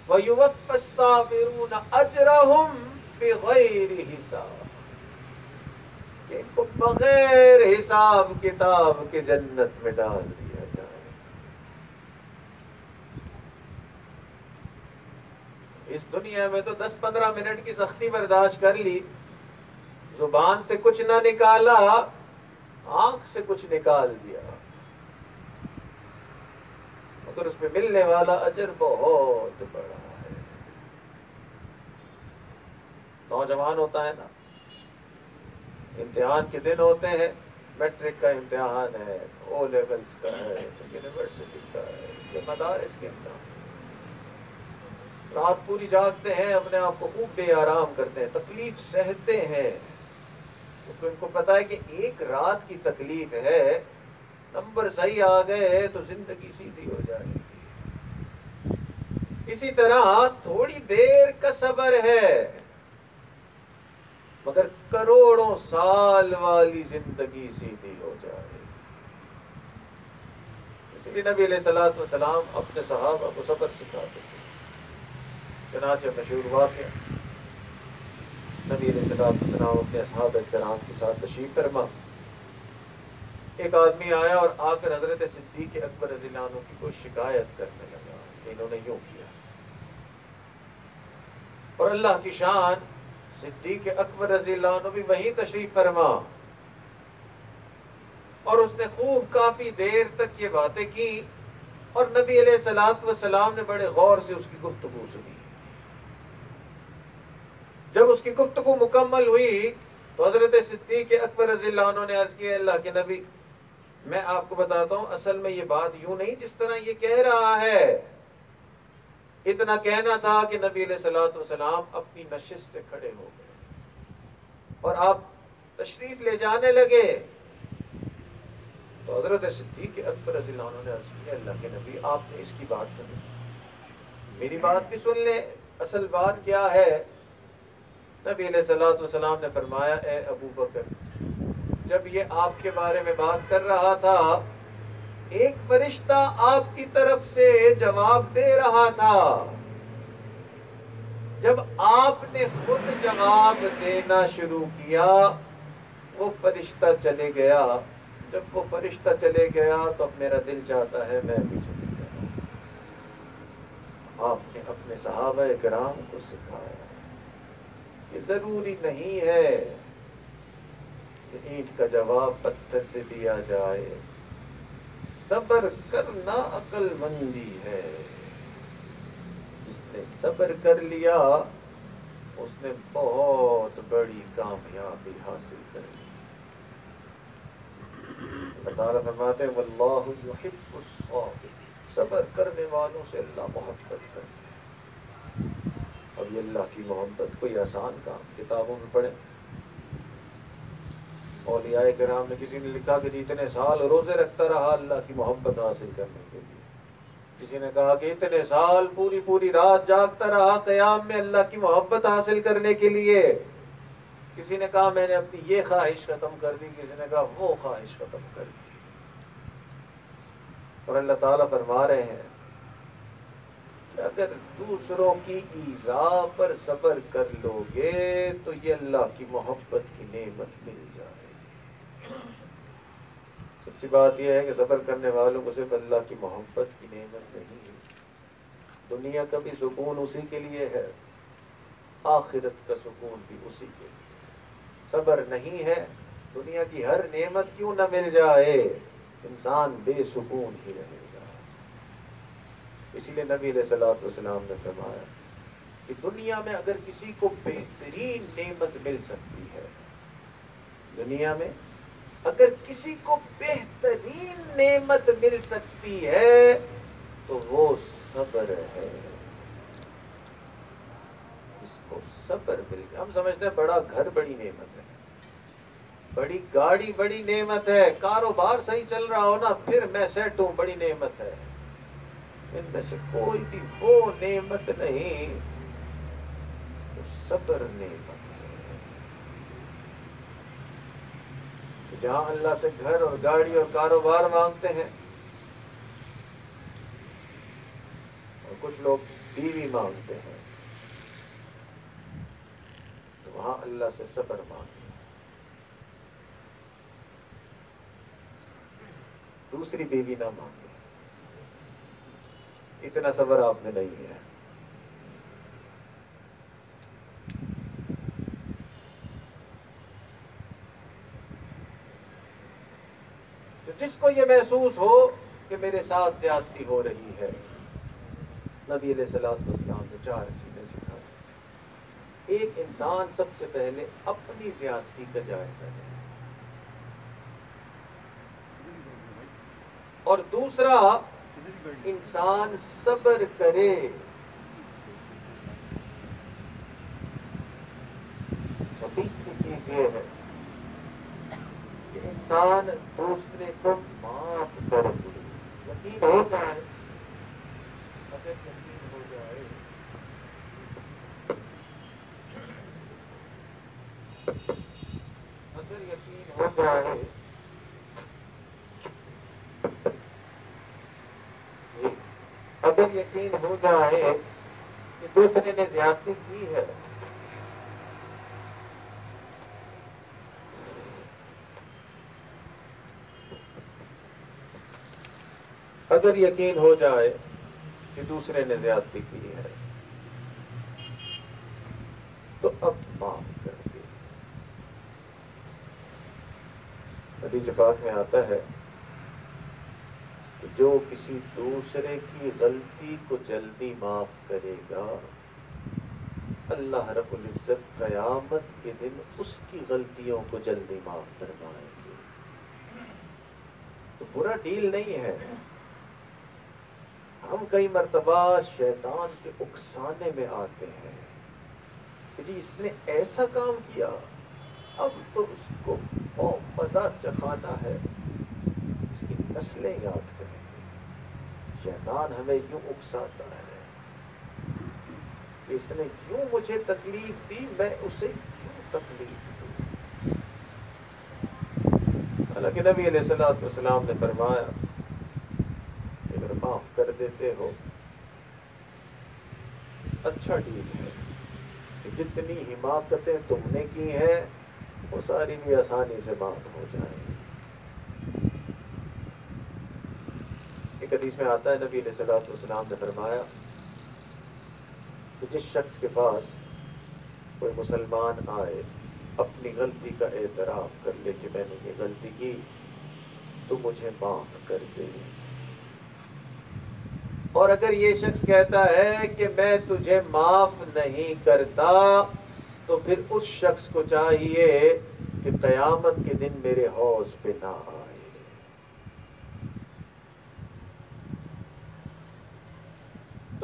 وَيُوَفَّى الصَّابِرُونَ أَجْرَهُمْ بِغَيْرِ حِسَابٍ، کہ ان کو بغیر حساب کتاب کے جنت میں ڈال دیا جائے. اس دنیا میں تو 10-15 منٹ کی سختی برداشت کر لی، زبان سے کچھ نہ نکالا، آنکھ سے کچھ نکال دیا، مگر اس پہ ملنے والا اجر بہت بڑا ہے. نوجوان ہوتا ہے نا، امتحان کے دن ہوتے ہیں، میٹرک کا امتحان ہے، او لیولز کا ہے، یونیورسٹی کا ہے، یہ مدارس کے امتحان. رات پوری جاگتے ہیں، اپنے آپ کو خوب بے آرام کرتے ہیں، تکلیف سہتے ہیں، کیونکہ ان کو پتا ہے کہ ایک رات کی تکلیف ہے، نمبر صحیح آ گئے تو زندگی سیدھی ہو جائے گی. اسی طرح تھوڑی دیر کا صبر ہے، مگر کروڑوں سال والی زندگی سیدھی ہو جائے. اسی لیے نبی علیہ الصلوۃ والسلام اپنے صحابہ کو صبر سکھاتے تھے. چنانچہ مشہور واقعہ، نبی علیہ الصلوۃ والسلام اپنے اصحاب کرام کے ساتھ تشریف فرما، ایک آدمی آیا اور آ کر حضرت صدیق اکبر رضی اللہ عنہ کی کوئی شکایت کرنے لگا کہ انہوں نے یوں کیا. اور اللہ کی شان، صدیق اکبر رضی اللہ عنہ بھی وہیں تشریف فرما، اور اس نے خوب کافی دیر تک یہ باتیں کی، اور نبی علیہ الصلوۃ والسلام نے بڑے غور سے اس کی گفتگو سنی. جب اس کی گفتگو مکمل ہوئی تو حضرت صدیق اکبر رضی اللہ عنہ نے عرض کیا، اللہ کے نبی، میں آپ کو بتاتا ہوں، اصل میں یہ بات یوں نہیں جس طرح یہ کہہ رہا ہے. اتنا کہنا تھا کہ نبی علیہ الصلوۃ والسلام اپنی نشست سے کھڑے ہو گئے اور آپ تشریف لے جانے لگے. تو حضرت صدیق اکبر رضی اللہ عنہ نے عرض کیا، اللہ کے نبی آپ نے اس کی بات سنی، میری بات بھی سن لیں، اصل بات کیا ہے؟ نبی علیہ الصلوۃ والسلام نے فرمایا، اے ابو بکر، جب یہ آپ کے بارے میں بات کر رہا تھا، ایک فرشتہ آپ کی طرف سے جواب دے رہا تھا. جب آپ نے خود جواب دینا شروع کیا، وہ فرشتہ چلے گیا. جب وہ فرشتہ چلے گیا تو اب میرا دل چاہتا ہے میں بھی چلے جاؤں. آپ نے اپنے صحابہ کرام کو سکھایا کہ ضروری نہیں ہے کہ اینٹ کا جواب پتھر سے دیا جائے، صبر کرنا عقل مندی ہے. جس نے صبر کر لیا اس نے بہت بڑی کامیابی حاصل کر لی. اللہ تعالیٰ فرماتے ہیں واللہ یحب الصابرین، صبر کرنے والوں سے اللہ محبت کرتے ہیں. اب یہ اللہ کی محبت کوئی آسان کام، کتابوں میں پڑھیں اولیاء کرام نے، کسی نے لکھا کہ اتنے سال روزے رکھتا رہا اللہ کی محبت حاصل کرنے کے لیے، کسی نے کہا کہ اتنے سال پوری پوری رات جاگتا رہا قیام میں اللہ کی محبت حاصل کرنے کے لیے، کسی نے کہا میں نے اپنی یہ خواہش ختم کر دی، کسی نے کہا وہ خواہش ختم کر دی۔ اور اللہ تعالیٰ فرما رہے ہیں کہ اگر دوسروں کی ایذا پر صبر کر لو گے تو یہ اللہ کی محبت کی نعمت مل جائے گی۔ سچی بات یہ ہے کہ صبر کرنے والوں کو صرف اللہ کی محبت کی نعمت نہیں ہے، دنیا کا بھی سکون اسی کے لیے ہے، آخرت کا سکون بھی اسی کے لیے۔ صبر نہیں ہے، دنیا کی ہر نعمت کیوں نہ مل جائے، انسان بے سکون ہی رہے گا۔ اسی لیے نبی علیہ الصلوۃ والسلام نے فرمایا کہ دنیا میں اگر کسی کو بہترین نعمت مل سکتی ہے، دنیا میں اگر کسی کو بہترین نعمت مل سکتی ہے تو وہ صبر ہے۔ اس کو صبر مل گیا۔ ہم سمجھتے ہیں بڑا گھر بڑی نعمت ہے، بڑی گاڑی بڑی نعمت ہے، کاروبار صحیح چل رہا ہو نا پھر میں سیٹ ہوں بڑی نعمت ہے۔ ان میں سے کوئی بھی وہ نعمت نہیں تو صبر نعمت ہے۔ جہاں اللہ سے گھر اور گاڑی اور کاروبار مانگتے ہیں اور کچھ لوگ بیوی مانگتے ہیں، تو وہاں اللہ سے صبر مانگتے ہیں۔ دوسری بیوی نہ مانگے، اتنا صبر آپ میں نہیں ہے۔ تو جس کو یہ محسوس ہو کہ میرے ساتھ زیادتی ہو رہی ہے، نبی علیہ الصلوۃ والسلام نے 4 چیزیں سکھائی۔ ایک انسان سب سے پہلے اپنی زیادتی کا جائزہ لے، اور دوسرا انسان صبر کرے۔ اور تیسری چیز یہ ہے کہ انسان دوسرے کو معاف کر دے۔ یقین ہو جائے، اگر یقین ہو جائے اگر یقین ہو جائے اگر یقین ہو جائے کہ دوسرے نے زیادتی کی ہے، اگر یقین ہو جائے کہ دوسرے نے زیادتی کی ہے تو اب معاف کر دے۔ حدیث پاک میں آتا ہے کہ جو کسی دوسرے کی غلطی کو جلدی معاف کرے گا، اللہ رب العزت قیامت کے دن اس کی غلطیوں کو جلدی معاف فرمائیں گے۔ تو برا ڈیل نہیں ہے۔ ہم کئی مرتبہ شیطان کے اکسانے میں آتے ہیں کہ جی اس نے ایسا کام کیا، اب تو اس کو مزہ چکھانا ہے، اس کی نسلیں یاد کریں گے۔ شیطان ہمیں یوں اکساتا ہے کہ اس نے یوں مجھے تکلیف دی، میں اسے یوں تکلیف دوں۔ حالانکہ نبی علیہ الصلوۃ والسلام نے فرمایا کہ اگر معاف کر دیتے ہو اچھا ڈیل ہے، کہ جتنی حماقتیں تم نے کی ہیں وہ ساری بھی آسانی سے معاف ہو جائیں۔ ایک حدیث میں آتا ہے نبی علیہ الصلوۃ والسلام نے فرمایا کہ جس شخص کے پاس کوئی مسلمان آئے، اپنی غلطی کا اعتراف کر لے کہ میں نے یہ غلطی کی تو مجھے معاف کر دے، اور اگر یہ شخص کہتا ہے کہ میں تجھے معاف نہیں کرتا تو پھر اس شخص کو چاہیے کہ قیامت کے دن میرے حوض پہ نہ آئے۔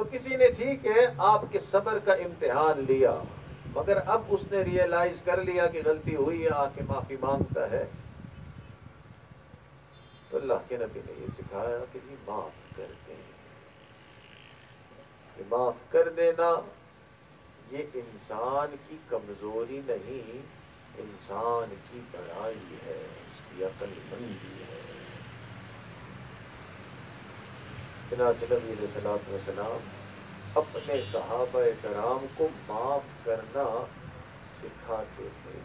تو کسی نے ٹھیک ہے آپ کے صبر کا امتحان لیا، مگر اب اس نے ریئلائز کر لیا کہ غلطی ہوئی ہے، آ کے معافی مانگتا ہے، تو اللہ کے نبی نے یہ سکھایا کہ جی معاف کر دیں، کہ معاف کر دینا یہ انسان کی کمزوری نہیں، انسان کی بڑائی ہے، اس کی عقل مندی ہے۔ چنانچہ نبی علیہ الصلوۃ والسلام اپنے صحابہ کرام کو معاف کرنا سکھاتے تھے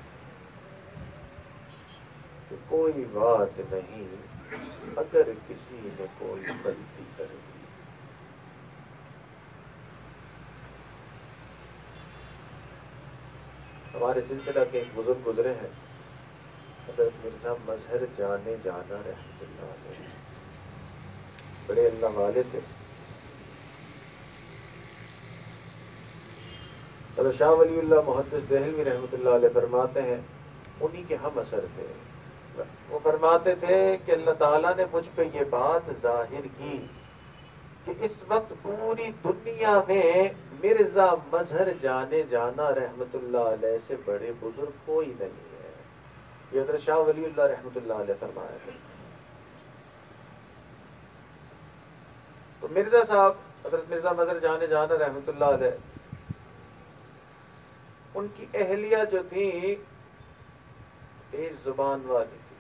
کہ کوئی بات نہیں اگر کسی نے کوئی غلطی کر دی۔ ہمارے سلسلہ کے ایک بزرگ گزرے ہیں، حضرت مرزا مظہر جانے جانا رحمۃ اللہ علیہ، بڑے اللہ والے تھے۔ حضرت شاہ ولی اللہ محدث دہلوی رحمۃ اللہ علیہ فرماتے ہیں، انہی کے ہم اثر تھے، وہ فرماتے تھے کہ اللہ تعالیٰ نے مجھ پہ یہ بات ظاہر کی کہ اس وقت پوری دنیا میں مرزا مظہر جانے جانا رحمۃ اللہ علیہ سے بڑے بزرگ کوئی نہیں ہے۔ یہ حضرت شاہ ولی اللہ رحمۃ اللہ علیہ فرمایا تھے۔ تو مرزا صاحب حضرت مرزا مظہر جانے جانا رحمۃ اللہ علیہ، ان کی اہلیہ جو تھی تیز زبان والی تھی،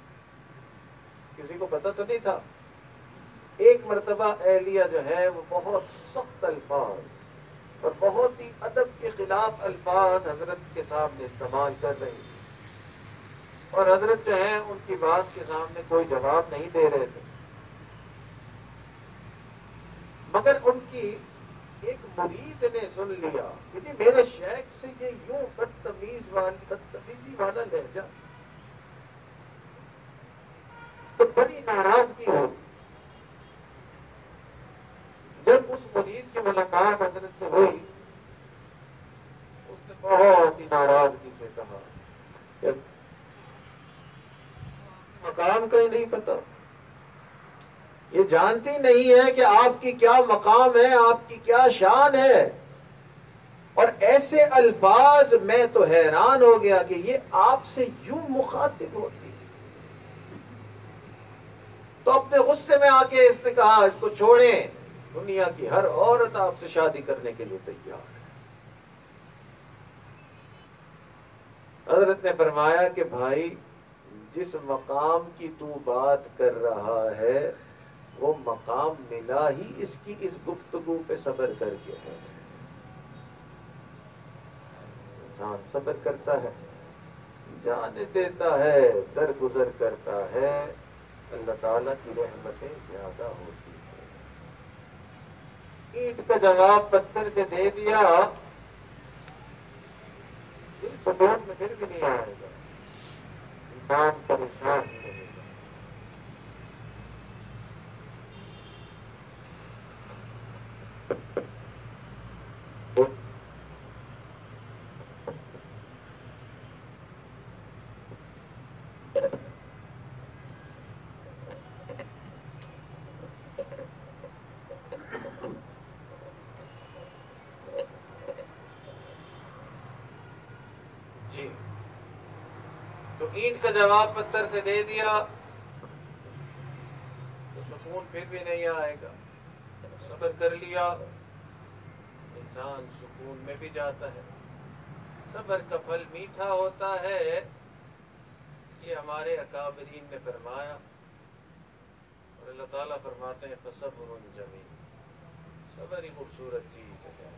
کسی کو پتہ تو نہیں تھا۔ ایک مرتبہ اہلیہ جو ہے وہ بہت سخت الفاظ اور بہت ہی ادب کے خلاف الفاظ حضرت کے سامنے استعمال کر رہی تھی، اور حضرت جو ہے ان کی بات کے سامنے کوئی جواب نہیں دے رہے تھے، مگر ان کی ایک مرید نے سن لیا کہ میرے شیخ سے یہ یوں بدتمیزی والا لہجہ، تو بڑی ناراضگی ہوئی۔ جب اس مرید کی ملاقات حضرت سے ہوئی، اس نے بہت ہی ناراضگی سے کہا کہ مقام کا ہی نہیں پتا، یہ جانتی نہیں ہے کہ آپ کی کیا مقام ہے، آپ کی کیا شان ہے، اور ایسے الفاظ، میں تو حیران ہو گیا کہ یہ آپ سے یوں مخاطب ہوتی۔ تو اپنے غصے میں آ کے اس نے کہا اس کو چھوڑیں، دنیا کی ہر عورت آپ سے شادی کرنے کے لیے تیار ہے۔ حضرت نے فرمایا کہ بھائی جس مقام کی تو بات کر رہا ہے وہ مقام ملا ہی اس کی اس گفتگو پہ صبر کر کے ہے۔ انسان صبر کرتا ہے، جان دیتا ہے، درگزر کرتا ہے، اللہ تعالیٰ کی رحمتیں زیادہ ہوتی ہیں۔ اینٹ کا جواب پتھر سے دے دیا، دل سکون میں پھر بھی نہیں آئے گا، انسان پریشان ہی رہے گا۔ تو اینٹ کا جواب پتھر سے دے دیا تو سکون پھر بھی نہیں آئے گا۔ صبر کر لیا، انسان سکون میں بھی جاتا ہے۔ صبر کا پھل میٹھا ہوتا ہے، یہ ہمارے اکابرین نے فرمایا، اور اللہ تعالیٰ فرماتے ہیں فصبر جمیل، صبر ہی خوبصورت چیز ہے۔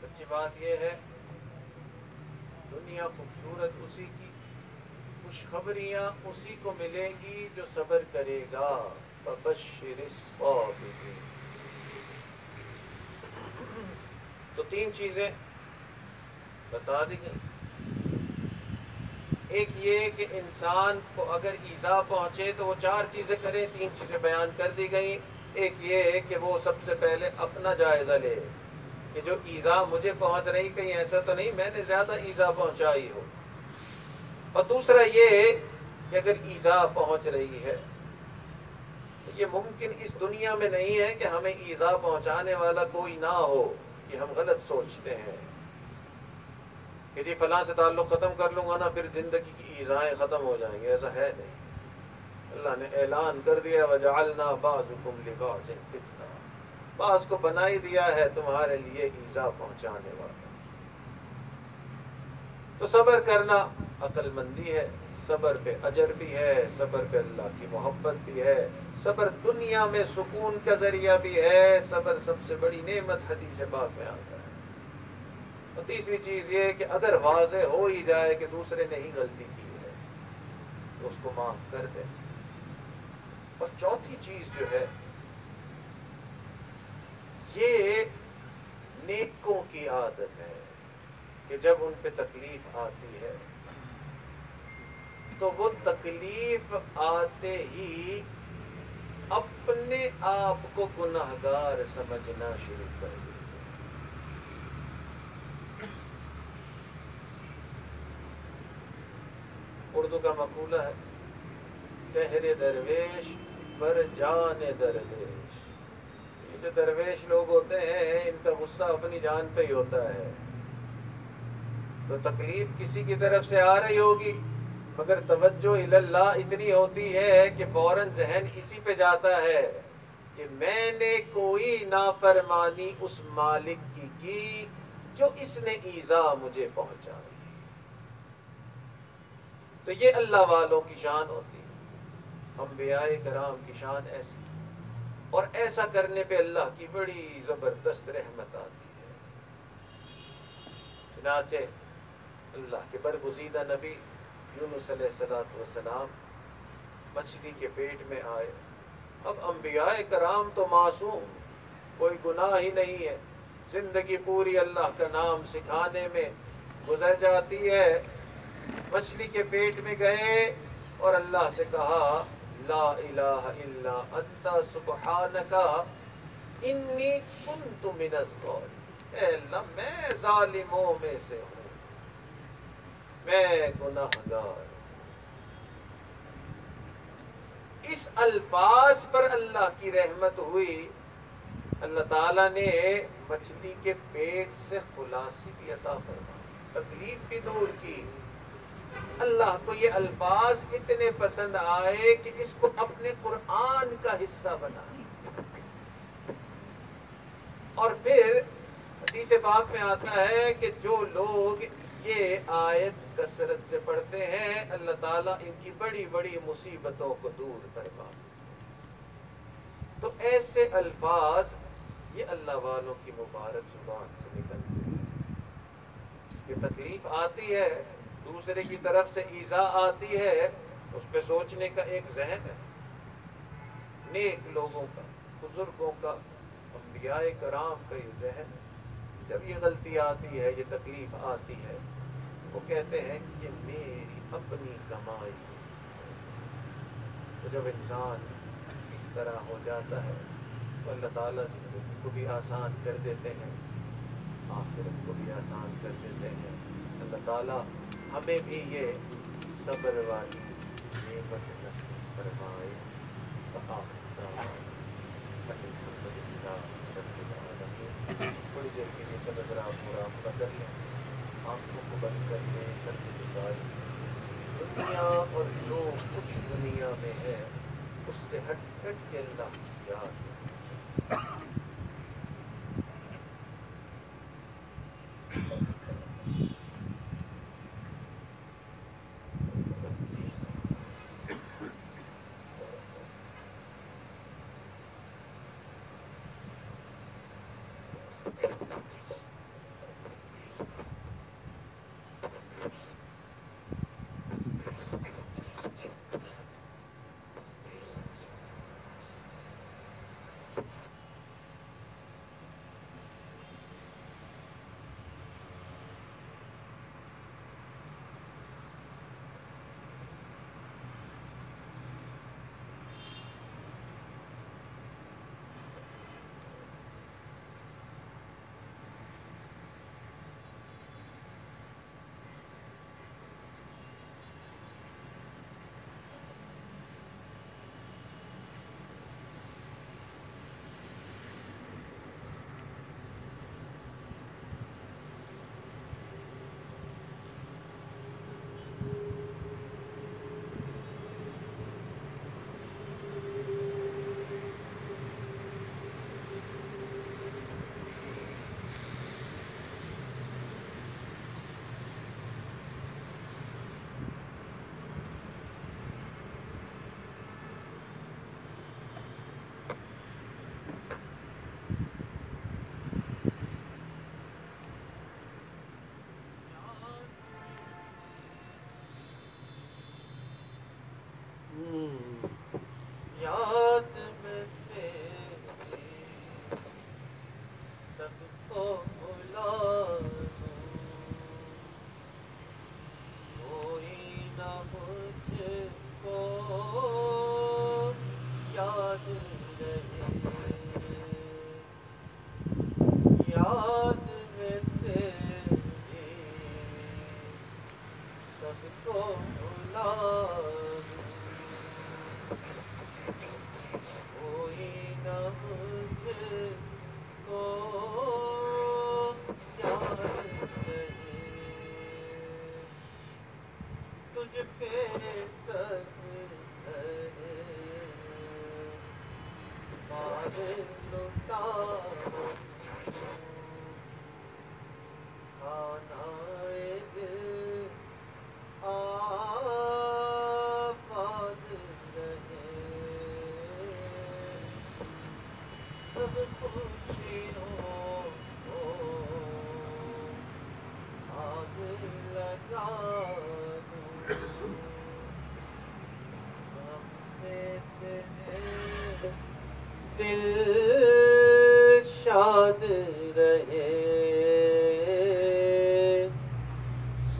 سچی بات یہ ہے دنیا خوبصورت اسی کی، خوشخبریاں اسی کو ملیں گی جو صبر کرے گا۔ فبشر الصابرین۔ تو تین چیزیں بتا دی گئی۔ ایک یہ کہ انسان کو اگر ایذا پہنچے تو وہ چار چیزیں کرے، تین چیزیں بیان کر دی گئی۔ ایک یہ ہے کہ وہ سب سے پہلے اپنا جائزہ لے کہ جو ایذا مجھے پہنچ رہی کہیں ایسا تو نہیں میں نے زیادہ ایذا پہنچائی ہو، اور دوسرا یہ کہ اگر ایذا پہنچ رہی ہے تو یہ ممکن اس دنیا میں نہیں ہے کہ ہمیں ایذا پہنچانے والا کوئی نہ ہو. کہ ہم غلط سوچتے ہیں کہ جی فلاں سے تعلق ختم کر لوں گا نا پھر زندگی کی ایذائیں ختم ہو جائیں گے. ایسا ہے نہیں. اللہ نے اعلان کر دیا وَجَعَلْنَا بَعْضُكُمْ لِبَعْضٍ فِتْنَةً. بعض کو بنا ہی دیا ہے تمہارے لیے ایذا پہنچانے والا. تو صبر کرنا عقل مندی ہے. صبر پہ اجر بھی ہے, صبر پہ اللہ کی محبت بھی ہے, صبر دنیا میں سکون کا ذریعہ بھی ہے. صبر سب سے بڑی نعمت حدیث پاک میں آتا ہے. اور تیسری چیز یہ کہ اگر واضح ہو ہی جائے کہ دوسرے نے ہی غلطی کی ہے تو اس کو معاف کر دیں. اور چوتھی چیز جو ہے یہ نیکوں کی عادت ہے کہ جب ان پہ تکلیف آتی ہے تو وہ تکلیف آتے ہی اپنے آپ کو گناہگار سمجھنا شروع کر دیتے. اردو کا مقولہ ہے کہر درویش پر جان درویش. یہ جو درویش لوگ ہوتے ہیں ان کا غصہ اپنی جان پہ ہی ہوتا ہے. تو تکلیف کسی کی طرف سے آ رہی ہوگی مگر توجہ الی اللہ اتنی ہوتی ہے کہ فوراً ذہن اسی پہ جاتا ہے کہ میں نے کوئی نافرمانی اس مالک کی جو اس نے ایذا مجھے پہنچائی. تو یہ اللہ والوں کی شان ہوتی ہے. انبیاء کرام کی شان ایسی, اور ایسا کرنے پہ اللہ کی بڑی زبردست رحمت آتی ہے. چنانچہ اللہ کے برگزیدہ نبی یونس علیہ السلام مچھلی کے پیٹ میں آئے. اب انبیاء کرام تو معصوم, کوئی گناہ ہی نہیں ہے, زندگی پوری اللہ کا نام سکھانے میں گزر جاتی ہے. مچھلی کے پیٹ میں گئے اور اللہ سے کہا لا الہ الا انت سبحانک انی کنت من الظالمین. اے اللہ میں ظالموں میں سے ہوں, میں گناہگار. اس الفاظ پر اللہ کی رحمت ہوئی. اللہ تعالیٰ نے مچھلی کے پیٹ سے خلاصی بھی عطا فرمائی, تکلیف بھی دور کی. اللہ کو یہ الفاظ اتنے پسند آئے کہ اس کو اپنے قرآن کا حصہ بنا. اور پھر حدیث پاک میں آتا ہے کہ جو لوگ یہ آیت کثرت سے پڑھتے ہیں اللہ تعالیٰ ان کی بڑی بڑی مصیبتوں کو دور فرماتا. تو ایسے الفاظ یہ اللہ والوں کی مبارک زبان سے نکلتے ہیں. یہ تکلیف آتی ہے, دوسرے کی طرف سے ایذا آتی ہے, اس پہ سوچنے کا ایک ذہن ہے. نیک لوگوں کا, بزرگوں کا, انبیاء کرام کا یہ ذہن ہے. جب یہ غلطی آتی ہے, یہ تکلیف آتی ہے, وہ کہتے ہیں کہ یہ میری اپنی کمائی. تو جب انسان اس طرح ہو جاتا ہے تو اللہ تعالیٰ زندگی کو بھی آسان کر دیتے ہیں, آخرت کو بھی آسان کر دیتے ہیں. اللہ تعالیٰ ہمیں بھی یہ صبر والی نعمت نصیب فرمائے. تھوڑی دیر کے لیے سب اگر آپ مراقبہ کر لیں, آنکھوں کو بند کر لیں, سر سے جھکا لیں. دنیا اور جو کچھ دنیا میں ہے اس سے ہٹ کے اللہ کی یاد.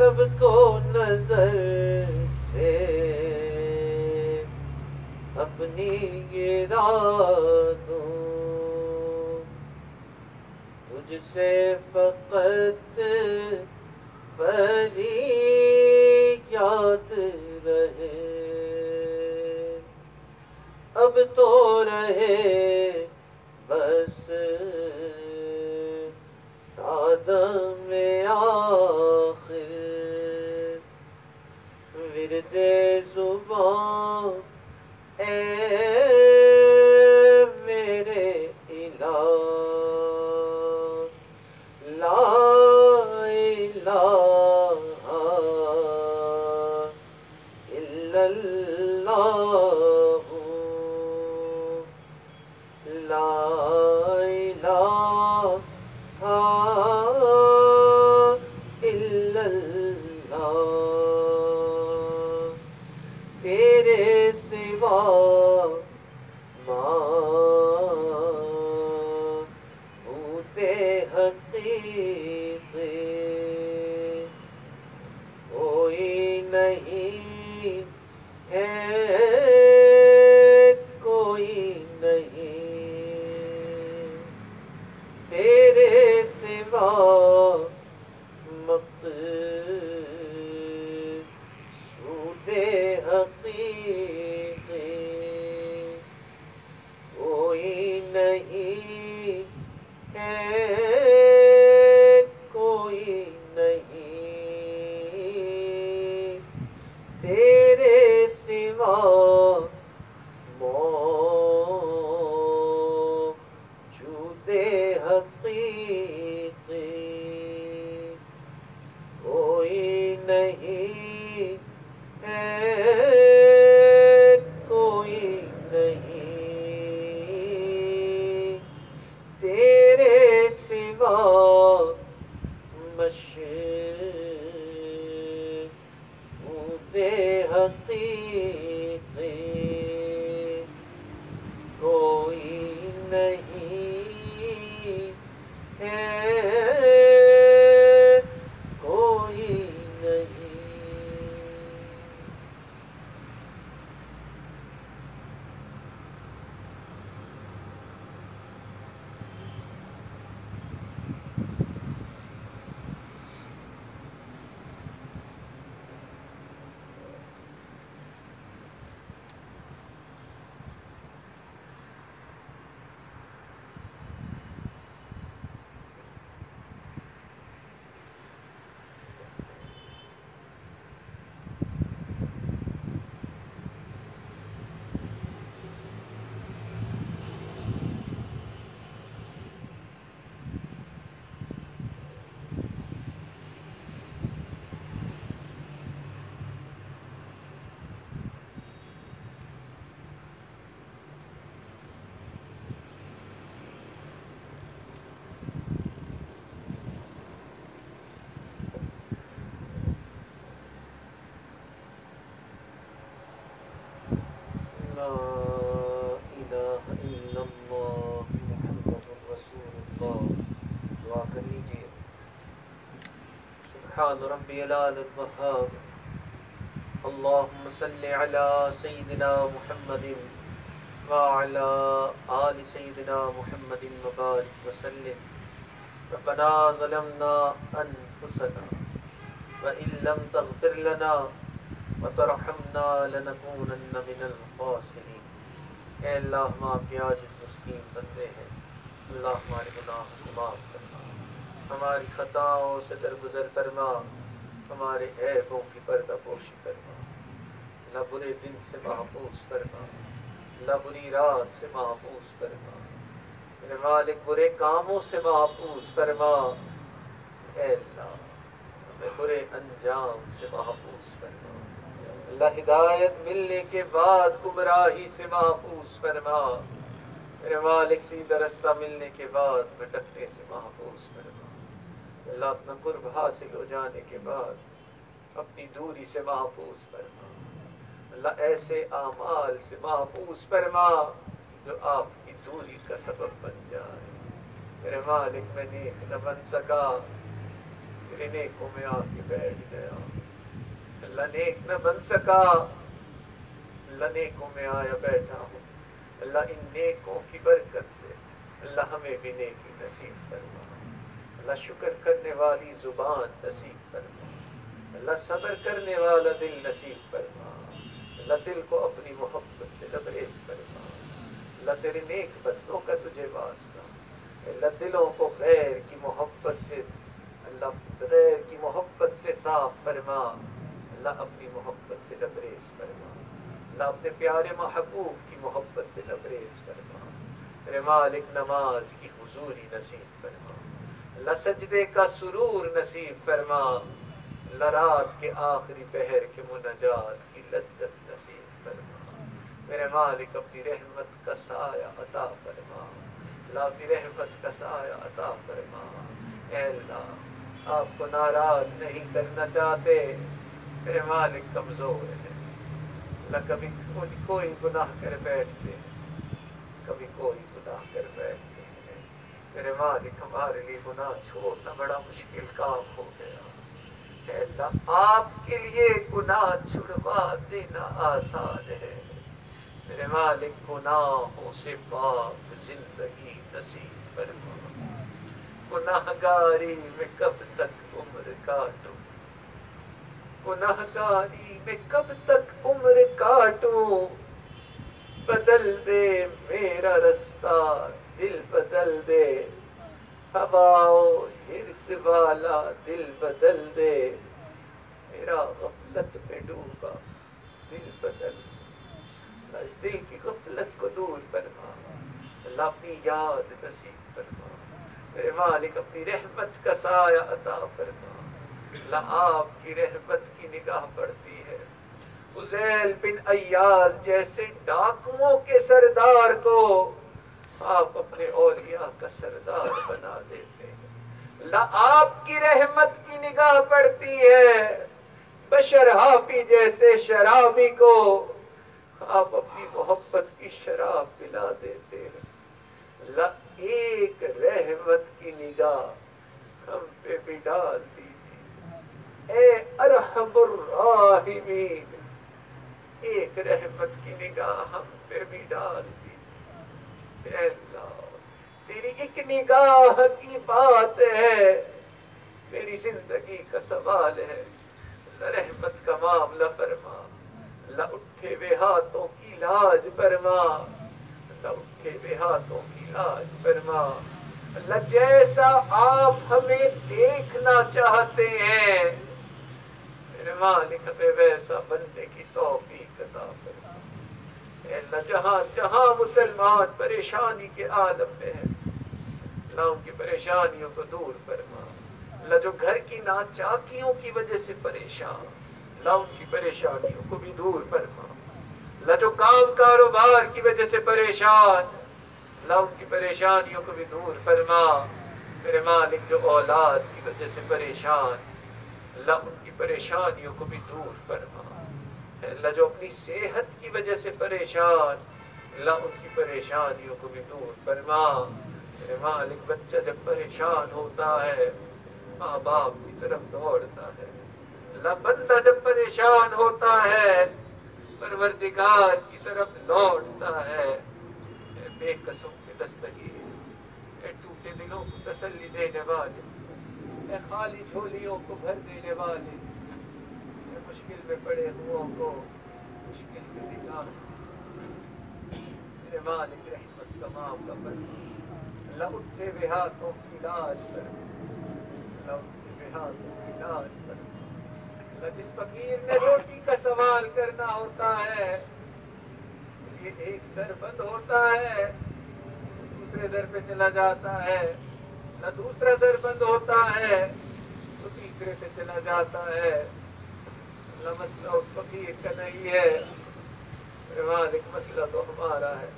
سب کو نظر سے اپنی گرا دوں، تجھ سے فقط فریاد رہے، اب تو رہے بس آدم آخر، ورد زبان اے میرے الہ، لا الہ الا اللہ، لا الہ الا اللہ، تیرے سوا معبود حقیقی کوئی نہیں ہے، کوئی نہیں تیرے سوا مقصود حقیقی، کوئی نہیں ہے، کوئی نہیں تیرے سوا موجود حقیقی، کوئی نہیں ہے، کوئی نہیں تیرے سوا مشہود حقیقی، کوئی نہیں ہے، کوئی نہیں لا الہ الا اللہ محمد رسول اللہ. دعا کر لیجیے. سبحان ربی العلی الوہاب. اللہم صلی علی سیدنا محمد وعلی آل سیدنا محمد وبارک وسلم. ربنا ظلمنا انفسنا وإن لم تغفر لنا وترحمنا لنکونن من الخاسرین. اے اللہ ہم آپ کے عاجز مسکین بندے ہیں. اللہ ہمارے گناہوں کو معاف کرنا، ہماری خطاؤں سے درگزر فرما، ہمارے عیبوں کی پردہ پوشی فرما. اللہ برے دن سے محفوظ فرما، اللہ بری رات سے محفوظ فرما. میرے مالک برے کاموں سے محفوظ فرما. اے اللہ ہمیں برے انجام سے محفوظ فرما. اللہ ہدایت ملنے کے بعد گمراہی سے محفوظ فرما. میرے مالک سیدھا رستہ ملنے کے بعد بھٹکنے سے محفوظ فرما. اللہ اپنا قرب حاصل ہو جانے کے بعد اپنی دوری سے محفوظ فرما. اللہ ایسے اعمال سے محفوظ فرما جو آپ کی دوری کا سبب بن جائے. میرے مالک میں نیک نہ بن سکا، پھر تیرے نیکوں میں آ کے بیٹھ گیا. اللہ نیک نہ بن سکا, اللہ نیکوں میں آیا بیٹھا ہوں. اللہ ان نیکوں کی برکت سے اللہ ہمیں بھی نیکی نصیب فرما. اللہ شکر کرنے والی زبان نصیب فرما. اللہ صبر کرنے والا دل نصیب فرما. اللہ دل کو اپنی محبت سے لبریز فرما. اللہ تیرے نیک بندوں کا تجھے واسطہ. اللہ دلوں کو غیر کی محبت سے, اللہ غیر کی محبت سے صاف فرما. اللہ اپنی محبت سے لبریز فرما. اللہ اپنے پیارے محبوب کی محبت سے لبریز فرما. میرے مالک نماز کی حضوری نصیب فرما. اللہ سجدے کا سرور نصیب فرما. اللہ رات کے آخری پہر کے مناجات کی لذت نصیب فرما. میرے مالک اپنی رحمت کا سایہ عطا فرما. اللہ اپنی رحمت کا سایہ عطا فرما. اے اللہ آپ کو ناراض نہیں کرنا چاہتے. میرے مالک کمزور ہے. اللہ کبھی کوئی گناہ کر بیٹھتے ہیں, کبھی کوئی گناہ کر بیٹھتے ہیں. میرے مالک ہمارے لیے گناہ چھوڑنا بڑا مشکل کام ہو گیا. اے اللہ آپ کے لیے گناہ چھڑوا دینا آسان ہے. میرے مالک گناہوں سے پاک زندگی نصیب فرما. گناہگاری میں کب تک عمر کاٹوں, گناہگاری میں کب تک عمر کاٹوں. بدل دے میرا رستہ, دل بدل دے. ہواؤ ہرس والا دل بدل دے. میرا غفلت میں ڈوبا دل بدل دے. اللہ اس دل کی غفلت کو دور فرما. اللہ اپنی یاد نصیب فرما. میرے مالک اپنی رحمت کا سایہ عطا فرما. اللہ آپ کی رحمت کی نگاہ پڑتی ہے. فضیل بن ایاز جیسے ڈاکوؤں کے سردار کو آپ اپنے اولیاء کا سردار بنا دیتے ہیں. اللہ آپ کی رحمت کی نگاہ پڑتی ہے. بشر حافی جیسے شرابی کو آپ اپنی محبت کی شراب پلا دیتے ہیں. اللہ ایک رحمت کی نگاہ ہم پہ بھی ڈال دیجیے. اے ارحم الراحمین, ایک رحمت کی نگاہ ہم پہ بھی ڈال دیجیے. اے اللہ تیری ایک نگاہ کی بات ہے, میری زندگی کا سوال ہے. اللہ رحمت کا معاملہ فرما. اللہ اٹھے ہوئے ہاتھوں کی لاج فرما. اللہ اٹھے ہوئے ہاتھوں کی لاج فرما. اللہ جیسا آپ ہمیں دیکھنا چاہتے ہیں میرے مالک ہمیں ویسا بننے کی توفیق عطا فرما. اے اللہ جہاں جہاں مسلمان پریشانی کے عالم میں ہیں اللہ ان کی پریشانیوں کو دور فرما. اللہ جو گھر کی ناچاکیوں کی وجہ سے پریشان اللہ ان کی پریشانیوں کو بھی دور فرما. اللہ جو کام کاروبار کی وجہ سے پریشان اللہ ان کی پریشانیوں کو بھی دور فرما. میرے مالک جو اولاد کی وجہ سے پریشان اللہ ان کی پریشانیوں کو بھی دور فرما. اللہ جو اپنی صحت کی وجہ سے پریشان اللہ ان کی پریشانیوں کو بھی دور فرما. میرے مالک بچہ جب پریشان ہوتا ہے ماں باپ کی طرف دوڑتا ہے. اللہ بندہ جب پریشان ہوتا ہے پروردگار کی طرف لوٹتا ہے. اے بے قسم کے دستگیر, اے ٹوٹے دلوں کو تسلی دینے والے, اے خالی جھولیوں کو بھر دینے والے, اے مشکل میں پڑے ہوں کو مشکل سے نکال. میرے مالک رحمت کا معاملہ فرما. اللہ اٹھے ہوئے ہاتھوں کی لاج فرما. اللہ اٹھے ہوئے ہاتھوں کی لاج فرما. اللہ جس فقیر نے روٹی کا سوال کرنا ہوتا ہے یہ ایک در بند ہوتا ہے دوسرے در پہ چلا جاتا ہے. نہ دوسرا در بند ہوتا ہے تو تیسرے پہ چلا جاتا ہے. اللہ مسئلہ اس فقیر کا نہیں ہے میرے مالک, مسئلہ تو ہمارا ہے.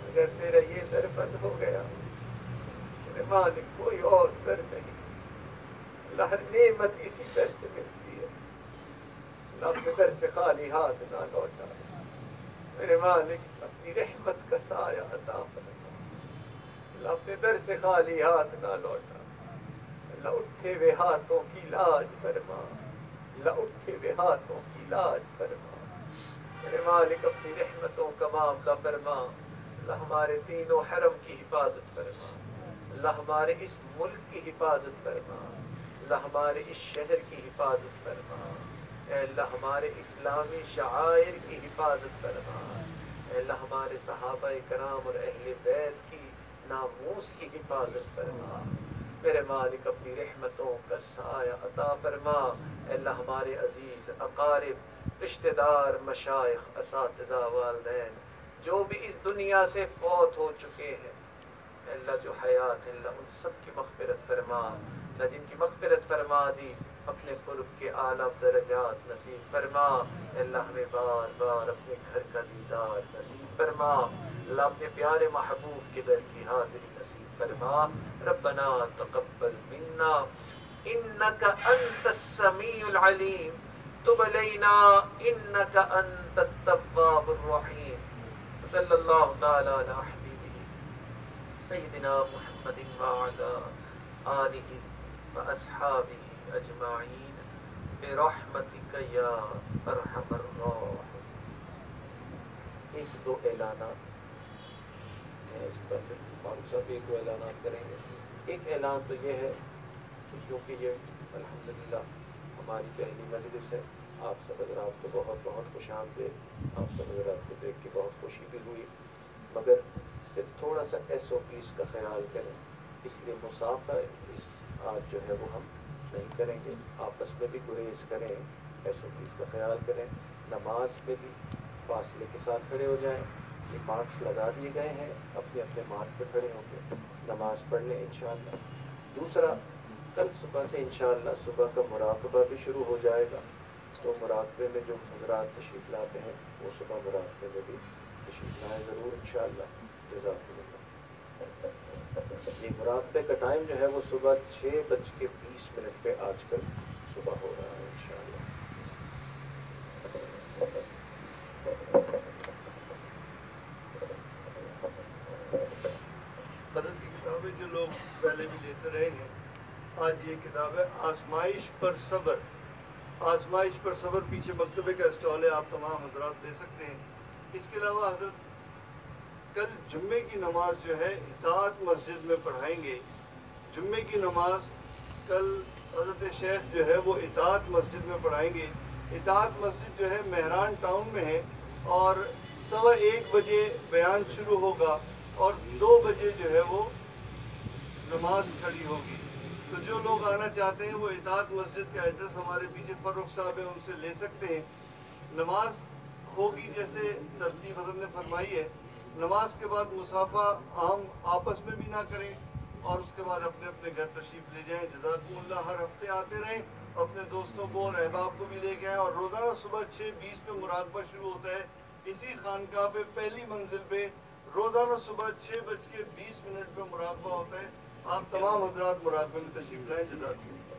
اگر تیرا یہ در بند ہو گیا میرے مالک کوئی اور در نہیں. اللہ ہر نعمت اسی در سے ملتی ہے. اللہ اپنے در سے خالی ہاتھ نہ لوٹا. میرے مالک اپنی رحمت کا سایہ عطا فرما. اللہ اپنے در سے خالی ہاتھ نہ لوٹا. اللہ اٹھے ہوئے ہاتھوں کی لاج فرما، اٹھے ہوئے ہاتھوں کی لاج فرما، میرے مالک اپنی رحمتوں کا معاملہ فرما، اللہ ہمارے تینوں حرم کی حفاظت فرما، اللہ ہمارے اس ملک کی حفاظت فرما، اللہ ہمارے اس شہر کی حفاظت فرما، اے اللہ ہمارے اسلامی شعائر کی حفاظت فرما، اے اللہ ہمارے صحابہ کرام اور اہل بیت کی ناموس کی حفاظت فرما، میرے مالک اپنی رحمتوں کا سایہ عطا فرما، اے اللہ ہمارے عزیز اقارب، رشتہ دار، مشائخ، اساتذہ، والدین جو بھی اس دنیا سے فوت ہو چکے ہیں، اے اللہ جو حیات ہیں اللہ ان سب کی مغفرت فرما، اللہ جن کی مغفرت فرما دی اپنے قرب کے اعلیٰ درجات نصیب فرما، اے اللہ ہمیں بار بار اپنے گھر کا دیدار نصیب فرما، اللہ اپنے پیارے محبوب کے در کی حاضری نصیب فرما، ربنا تقبل منا انك انت السميع العليم تب علينا انك انت التواب الرحيم صلی اللہ تعالی علی حبیبہ سیدنا محمد وعلی آلہ واصحابہ اجمعین برحمتک یا ارحم الراحمین۔ ایک دو اعلانات ہیں، اس پر پھر فاروق صاحب ایک دو اعلانات کریں گے۔ ایک اعلان تو یہ ہے کہ کیونکہ یہ الحمدللہ ہماری پہلی مجلس ہے، آپ سب حضرات کو بہت بہت خوش آمدید، آپ سب حضرات کو دیکھ کے بہت خوشی بھی ہوئی، مگر صرف تھوڑا سا SOPs کا خیال کریں، اس لیے مسافہ آج جو ہے وہ ہم نہیں کریں گے، آپس میں بھی گریز کریں، SOPs کا خیال کریں، نماز پہ بھی فاصلے کے ساتھ کھڑے ہو جائیں، یہ مارکس لگا دیے گئے ہیں، اپنے اپنے مارک پہ کھڑے ہو کے نماز پڑھ لیں انشاءاللہ۔ دوسرا، کل صبح سے انشاءاللہ صبح کا مراقبہ بھی شروع ہو جائے گا، تو مراقبے میں جو حضرات تشریف لاتے ہیں وہ صبح مراقبے میں بھی تشریف لائیں ضرور انشاءاللہ، جزاکم اللہ۔ یہ مراقبے کا ٹائم جو ہے وہ صبح 6:20 پہ آج کل صبح ہو رہا ہے انشاءاللہ۔ قدر کی کتابیں جو لوگ پہلے بھی لیتے رہے ہیں، آج یہ کتاب ہے آزمائش پر صبر۔ آزمائش پر صبر، پیچھے مکتبے کا اسٹال ہے، آپ تمام حضرات لے سکتے ہیں۔ اس کے علاوہ حضرت کل جمعے کی نماز جو ہے اطاعت مسجد میں پڑھائیں گے۔ جمعے کی نماز کل حضرت شیخ جو ہے وہ اطاعت مسجد میں پڑھائیں گے۔ اطاعت مسجد جو ہے مہران ٹاؤن میں ہے، اور 1:15 بجے بیان شروع ہوگا اور 2 بجے جو ہے وہ نماز کھڑی ہوگی۔ تو جو لوگ آنا چاہتے ہیں وہ اطاعت مسجد کا ایڈریس ہمارے پیچھے فاروق صاحب ہیں، ان سے لے سکتے ہیں۔ نماز ہوگی جیسے ترتیب حضرت نے فرمائی ہے، نماز کے بعد مصافحہ عام آپس میں بھی نہ کریں، اور اس کے بعد اپنے اپنے گھر تشریف لے جائیں۔ جزاکم اللہ، ہر ہفتے آتے رہیں، اپنے دوستوں کو اور احباب کو بھی لے کے آئیں، اور روزانہ صبح 6:20 پہ مراقبہ شروع ہوتا ہے اسی خانقاہ پہ پہلی منزل پہ، روزانہ صبح 6:20 پہ مراقبہ ہوتا ہے۔ آپ تمام حضرات مراقبے میں تشریف لائیں۔ جزاکم اللہ۔